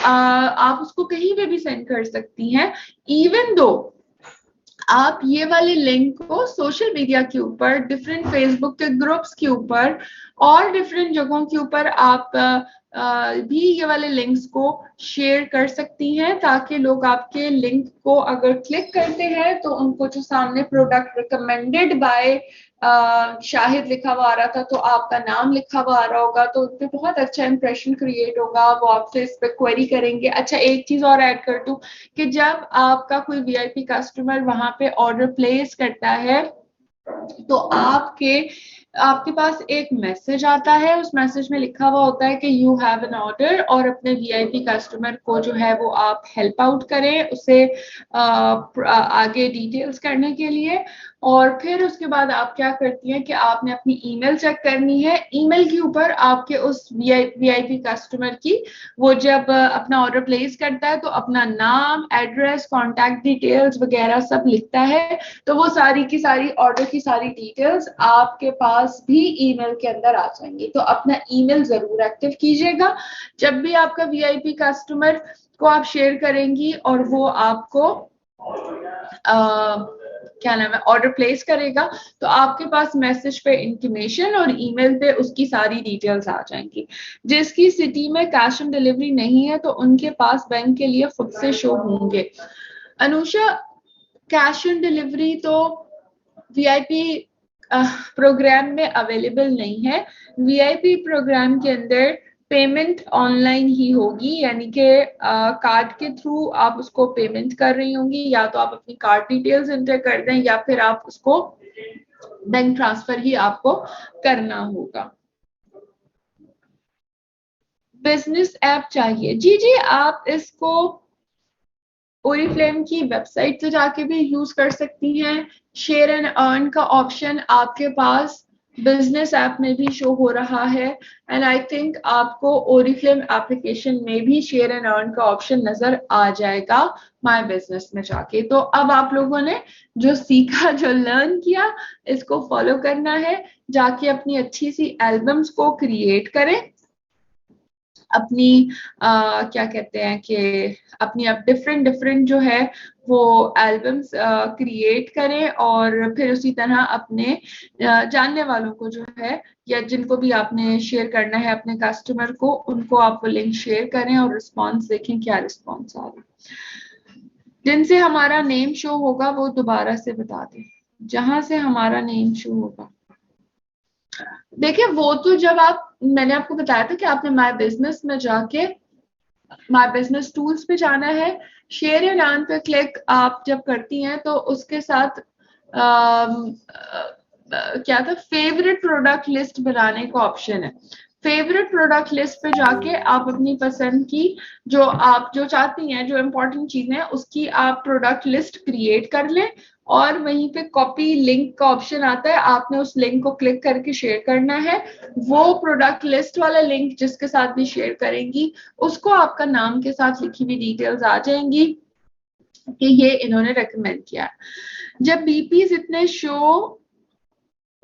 आप उसको कहीं पे भी सेंड कर सकती हैं। इवन दो आप ये वाले लिंक को सोशल मीडिया के ऊपर, डिफरेंट फेसबुक के ग्रुप्स के ऊपर और डिफरेंट जगहों के ऊपर आप भी ये वाले लिंक्स को शेयर कर सकती हैं ताकि लोग आपके लिंक को अगर क्लिक करते हैं तो उनको जो सामने प्रोडक्ट रिकमेंडेड बाय शाहिद लिखा हुआ आ रहा था तो आपका नाम लिखा हुआ आ रहा होगा, तो उस पर बहुत अच्छा इंप्रेशन क्रिएट होगा, वो आपसे इस पर क्वेरी करेंगे। अच्छा एक चीज और ऐड कर दूं कि जब आपका कोई वीआईपी कस्टमर वहां पे ऑर्डर प्लेस करता है तो आपके पास एक मैसेज आता है, उस मैसेज में लिखा हुआ होता है कि यू हैव एन ऑर्डर, और अपने वीआईपी कस्टमर को जो है वो आप हेल्प आउट करें उसे आगे डिटेल्स करने के लिए। और फिर उसके बाद आप क्या करती हैं कि आपने अपनी ईमेल चेक करनी है, ईमेल के ऊपर आपके उस वीआईपी कस्टमर की वो जब अपना ऑर्डर प्लेस करता है तो अपना नाम, एड्रेस, कॉन्टैक्ट डिटेल्स वगैरह सब लिखता है, तो वो सारी की सारी ऑर्डर की सारी डिटेल्स आपके पास भी ईमेल के अंदर आ जाएंगी। तो अपना ईमेल जरूर एक्टिव कीजिएगा जब भी आपका वीआईपी कस्टमर को आप शेयर करेंगी और वो आपको क्या नाम है ऑर्डर प्लेस करेगा तो आपके पास मैसेज पे इंटीमेशन और ईमेल पे उसकी सारी डिटेल्स आ जाएंगी। जिसकी सिटी में कैश ऑन डिलीवरी नहीं है तो उनके पास बैंक के लिए खुद से शो होंगे। अनुषा कैश ऑन डिलीवरी तो वीआईपी प्रोग्राम में अवेलेबल नहीं है। वीआईपी प्रोग्राम के अंदर पेमेंट ऑनलाइन ही होगी, यानी कि कार्ड के थ्रू आप उसको पेमेंट कर रही होंगी, या तो आप अपनी कार्ड डिटेल्स एंटर कर दें या फिर आप उसको बैंक ट्रांसफर ही आपको करना होगा। बिजनेस ऐप चाहिए, जी जी आप इसको ओरिफ्लेम की वेबसाइट से जाके भी यूज कर सकती हैं। शेयर एंड अर्न का ऑप्शन आपके पास बिजनेस ऐप में भी शो हो रहा है एंड आई थिंक आपको ओरिफ्लेम एप्लीकेशन में भी शेयर एंड अर्न का ऑप्शन नजर आ जाएगा माय बिजनेस में जाके। तो अब आप लोगों ने जो सीखा, जो लर्न किया, इसको फॉलो करना है, जाके अपनी अच्छी सी एल्बम्स को क्रिएट करें, अपनी क्या कहते हैं कि अपनी अब डिफरेंट जो है वो एल्बम्स क्रिएट करें और फिर उसी तरह अपने जानने वालों को जो है या जिनको भी आपने शेयर करना है अपने कस्टमर को, उनको आप वो लिंक शेयर करें और रिस्पॉन्स देखें क्या रिस्पॉन्स आ रहा है। जिनसे हमारा नेम शो होगा वो दोबारा से बता दें, जहां से हमारा नेम शो होगा। देखिए वो तो जब मैंने आपको बताया था कि आपने माय बिजनेस में जाके माय बिजनेस टूल्स पे जाना है, शेयर या नाम पे क्लिक आप जब करती हैं तो उसके साथ क्या था, फेवरेट प्रोडक्ट लिस्ट बनाने का ऑप्शन है। फेवरेट प्रोडक्ट लिस्ट पे जाके आप अपनी पसंद की आप जो चाहती हैं, जो इम्पोर्टेंट चीजें हैं उसकी आप प्रोडक्ट लिस्ट क्रिएट कर लें, और वहीं पे कॉपी लिंक का ऑप्शन आता है, आपने उस लिंक को क्लिक करके शेयर करना है। वो प्रोडक्ट लिस्ट वाला लिंक जिसके साथ भी शेयर करेंगी उसको आपका नाम के साथ लिखी हुई डिटेल्स आ जाएंगी कि ये इन्होंने रेकमेंड किया। जब बीपीज इतने शो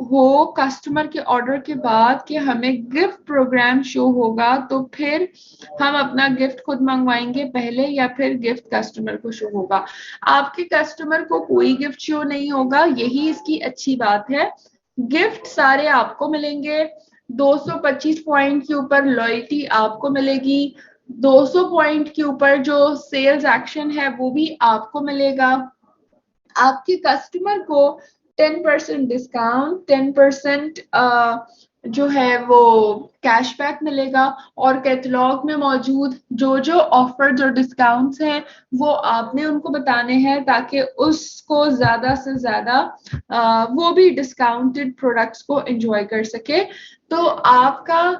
हो कस्टमर के ऑर्डर के बाद कि हमें गिफ्ट प्रोग्राम शो होगा, तो फिर हम अपना गिफ्ट खुद मंगवाएंगे पहले या फिर गिफ्ट कस्टमर को शो होगा। आपके कस्टमर को कोई गिफ्ट शो नहीं होगा, यही इसकी अच्छी बात है। गिफ्ट सारे आपको मिलेंगे, 225 पॉइंट के ऊपर लॉयल्टी आपको मिलेगी, 200 पॉइंट के ऊपर जो सेल्स एक्शन है वो भी आपको मिलेगा। आपके कस्टमर को 10% डिस्काउंट, 10% जो है वो कैशबैक मिलेगा, और कैटलॉग में मौजूद जो जो ऑफर्स और डिस्काउंट्स हैं वो आपने उनको बताने हैं ताकि उसको ज्यादा से ज्यादा वो भी डिस्काउंटेड प्रोडक्ट्स को एंजॉय कर सके। तो आपका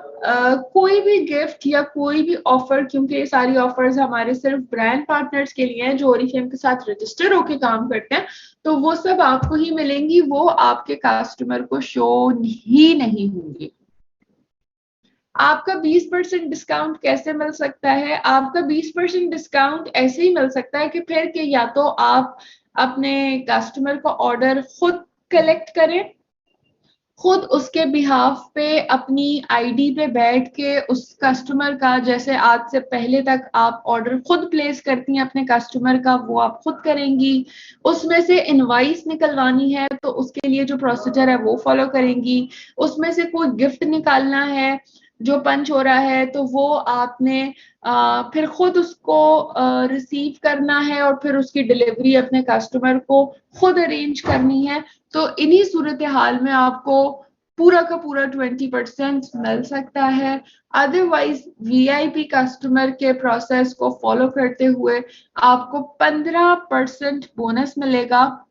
कोई भी गिफ्ट या कोई भी ऑफर, क्योंकि ये सारी ऑफर्स हमारे सिर्फ ब्रांड पार्टनर्स के लिए हैं जो ओरिफ्लेम के साथ रजिस्टर होकर काम करते हैं, तो वो सब आपको ही मिलेंगी, वो आपके कस्टमर को शो ही नहीं होंगी। आपका 20% डिस्काउंट कैसे मिल सकता है? आपका 20% डिस्काउंट ऐसे ही मिल सकता है कि फिर कि या तो आप अपने कस्टमर का ऑर्डर खुद कलेक्ट करें, खुद उसके बिहाफ पे अपनी आईडी पे बैठ के उस कस्टमर का, जैसे आज से पहले तक आप ऑर्डर खुद प्लेस करती हैं अपने कस्टमर का, वो आप खुद करेंगी। उसमें से इनवाइस निकलवानी है तो उसके लिए जो प्रोसीजर है वो फॉलो करेंगी। उसमें से कोई गिफ्ट निकालना है जो पंच हो रहा है तो वो आपने फिर खुद उसको रिसीव करना है और फिर उसकी डिलीवरी अपने कस्टमर को खुद अरेंज करनी है। तो इन्हीं सूरत हाल में आपको पूरा का पूरा 20% मिल सकता है। अदरवाइज वीआईपी कस्टमर के प्रोसेस को फॉलो करते हुए आपको 15% बोनस मिलेगा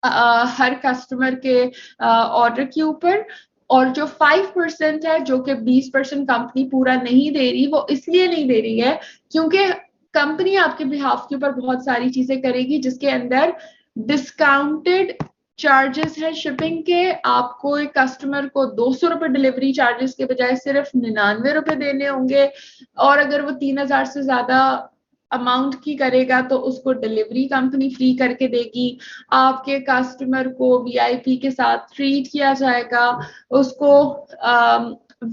हर कस्टमर के ऑर्डर के ऊपर। और जो 5% है, जो कि 20% कंपनी पूरा नहीं दे रही, वो इसलिए नहीं दे रही है क्योंकि कंपनी आपके बिहाफ के ऊपर बहुत सारी चीजें करेगी जिसके अंदर डिस्काउंटेड चार्जेस है शिपिंग के। आपको एक कस्टमर को 200 रुपए डिलीवरी चार्जेस के बजाय सिर्फ 99 रुपए देने होंगे, और अगर वो 3000 से ज्यादा अमाउंट की करेगा तो उसको डिलीवरी कंपनी फ्री करके देगी। आपके कस्टमर को वीआईपी के साथ ट्रीट किया जाएगा, उसको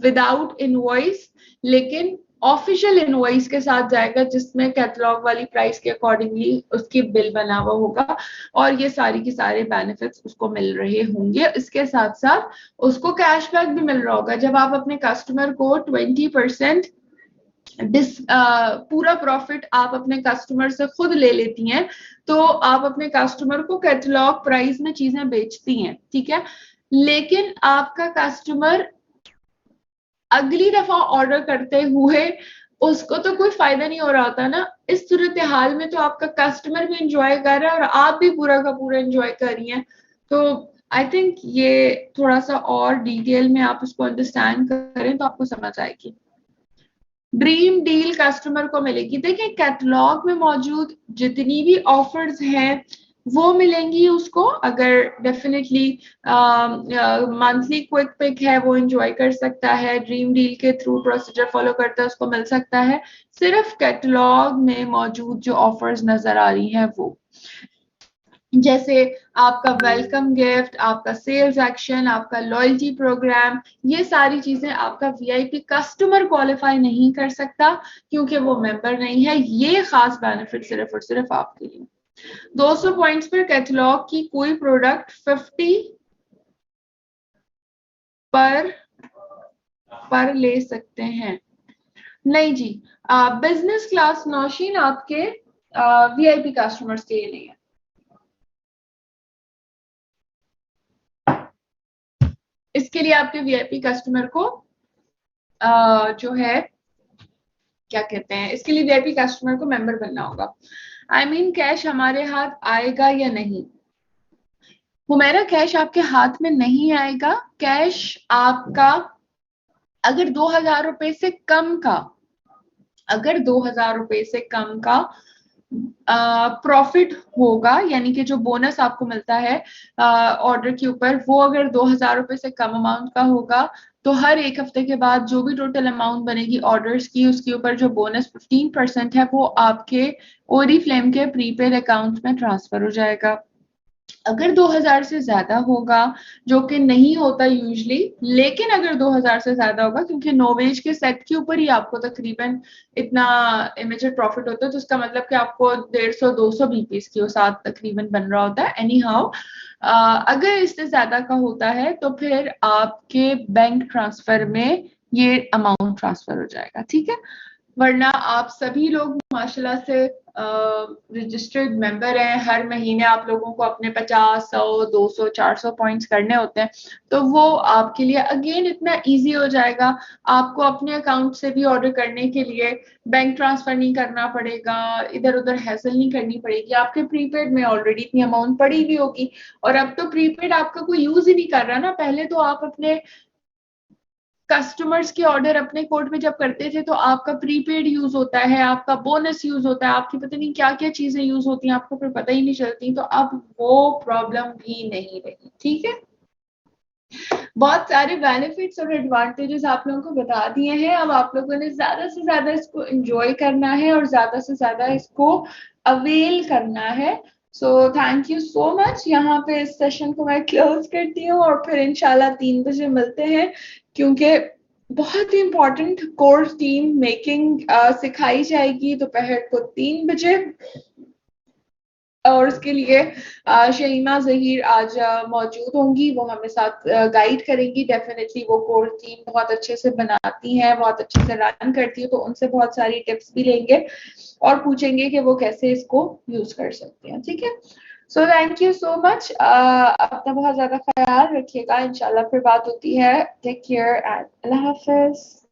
विदाउट इनवॉइस लेकिन ऑफिशियल इनवॉइस के साथ जाएगा जिसमें कैटलॉग वाली प्राइस के अकॉर्डिंगली उसकी बिल बना हुआ होगा, और ये सारी की सारे बेनिफिट्स उसको मिल रहे होंगे। इसके साथ साथ उसको कैशबैक भी मिल रहा होगा। जब आप अपने कस्टमर को 20% पूरा प्रॉफिट आप अपने कस्टमर से खुद ले लेती हैं, तो आप अपने कस्टमर को कैटलॉग प्राइस में चीजें बेचती हैं, ठीक है, लेकिन आपका कस्टमर अगली दफा ऑर्डर करते हुए उसको तो कोई फायदा नहीं हो रहा होता ना। इस सूरत हाल में तो आपका कस्टमर भी इंजॉय कर रहा है और आप भी पूरा का पूरा इंजॉय कर रही हैं। तो आई थिंक ये थोड़ा सा और डिटेल में आप उसको अंडरस्टैंड करें तो आपको समझ आएगी। ड्रीम डील कस्टमर को मिलेगी। देखिए कैटलॉग में मौजूद जितनी भी ऑफर्स हैं वो मिलेंगी उसको, अगर डेफिनेटली मंथली क्विक पिक है वो एंजॉय कर सकता है, ड्रीम डील के थ्रू प्रोसीजर फॉलो करता है उसको मिल सकता है। सिर्फ कैटलॉग में मौजूद जो ऑफर्स नजर आ रही हैं वो, जैसे आपका वेलकम गिफ्ट, आपका सेल्स एक्शन, आपका लॉयल्टी प्रोग्राम, ये सारी चीजें आपका वीआईपी कस्टमर क्वालिफाई नहीं कर सकता क्योंकि वो मेंबर नहीं है। ये खास बेनिफिट सिर्फ और सिर्फ आपके लिए। 200 पॉइंट्स पर कैटलॉग की कोई प्रोडक्ट 50 पर ले सकते हैं। नहीं जी, बिजनेस क्लास नौशीन आपके वीआईपी कस्टमर्स के लिए नहीं है। इसके लिए आपके वीआईपी कस्टमर को जो है क्या कहते हैं, इसके लिए वीआईपी कस्टमर को मेंबर बनना होगा। आई मीन कैश हमारे हाथ आएगा या नहीं? हुमैरा कैश आपके हाथ में नहीं आएगा। कैश आपका अगर 2,000 रुपए से कम का, अगर 2,000 रुपए से कम का प्रॉफिट होगा, यानी कि जो बोनस आपको मिलता है ऑर्डर के ऊपर, वो अगर 2,000 रुपए से कम अमाउंट का होगा, तो हर एक हफ्ते के बाद जो भी टोटल अमाउंट बनेगी ऑर्डर्स की, उसके ऊपर जो बोनस 15% है वो आपके ओरिफ्लेम के प्रीपेड अकाउंट में ट्रांसफर हो जाएगा। अगर 2,000 से ज्यादा होगा, जो कि नहीं होता यूजली, लेकिन अगर 2,000 से ज्यादा होगा, क्योंकि नोवेज के सेट के ऊपर ही आपको तकरीबन इतना इमेजेट प्रॉफिट होता है, तो इसका मतलब कि आपको 150-200 बीपीस की साथ तकरीबन बन रहा होता है। एनी हाउ, अगर इससे ज्यादा का होता है तो फिर आपके बैंक ट्रांसफर में ये अमाउंट ट्रांसफर हो जाएगा, ठीक है। वरना आप सभी लोग माशाल्लाह से रजिस्टर्ड मेंबर हैं, हर महीने आप लोगों को अपने 50, 100, 200, 400 पॉइंट्स करने होते हैं, तो वो आपके लिए अगेन इतना इजी हो जाएगा। आपको अपने अकाउंट से भी ऑर्डर करने के लिए बैंक ट्रांसफर नहीं करना पड़ेगा, इधर उधर हैसल नहीं करनी पड़ेगी, आपके प्रीपेड में ऑलरेडी इतनी अमाउंट पड़ी हुई होगी। और अब तो प्रीपेड आपका कोई यूज ही नहीं कर रहा ना, पहले तो आप अपने कस्टमर्स के ऑर्डर अपने कोड में जब करते थे तो आपका प्रीपेड यूज होता है, आपका बोनस यूज होता है, आपकी पता नहीं क्या क्या चीजें यूज होती हैं, आपको फिर पता ही नहीं चलती। तो अब वो प्रॉब्लम भी नहीं रही, ठीक है। बहुत सारे बेनिफिट्स और एडवांटेजेस आप लोगों को बता दिए हैं। अब आप लोगों ने ज्यादा से ज्यादा इसको एंजॉय करना है और ज्यादा से ज्यादा इसको अवेल करना है। So thank you so much. यहाँ पे इस सेशन को मैं क्लोज करती हूँ और फिर इंशाल्लाह 3 बजे मिलते हैं, क्योंकि बहुत ही इंपॉर्टेंट कोर्स टीम मेकिंग सिखाई जाएगी दोपहर को 3 बजे। और उसके लिए शहीमा जहीर आज मौजूद होंगी, वो हमें साथ गाइड करेंगी। डेफिनेटली वो कोर टीम बहुत अच्छे से बनाती हैं, बहुत अच्छे से रन करती है, तो उनसे बहुत सारी टिप्स भी लेंगे और पूछेंगे कि वो कैसे इसको यूज कर सकते हैं, ठीक है। So thank you so much. अपना बहुत ज्यादा ख्याल रखिएगा, इंशाल्लाह फिर बात होती है। टेक केयर एंड अल्लाह हाफिज।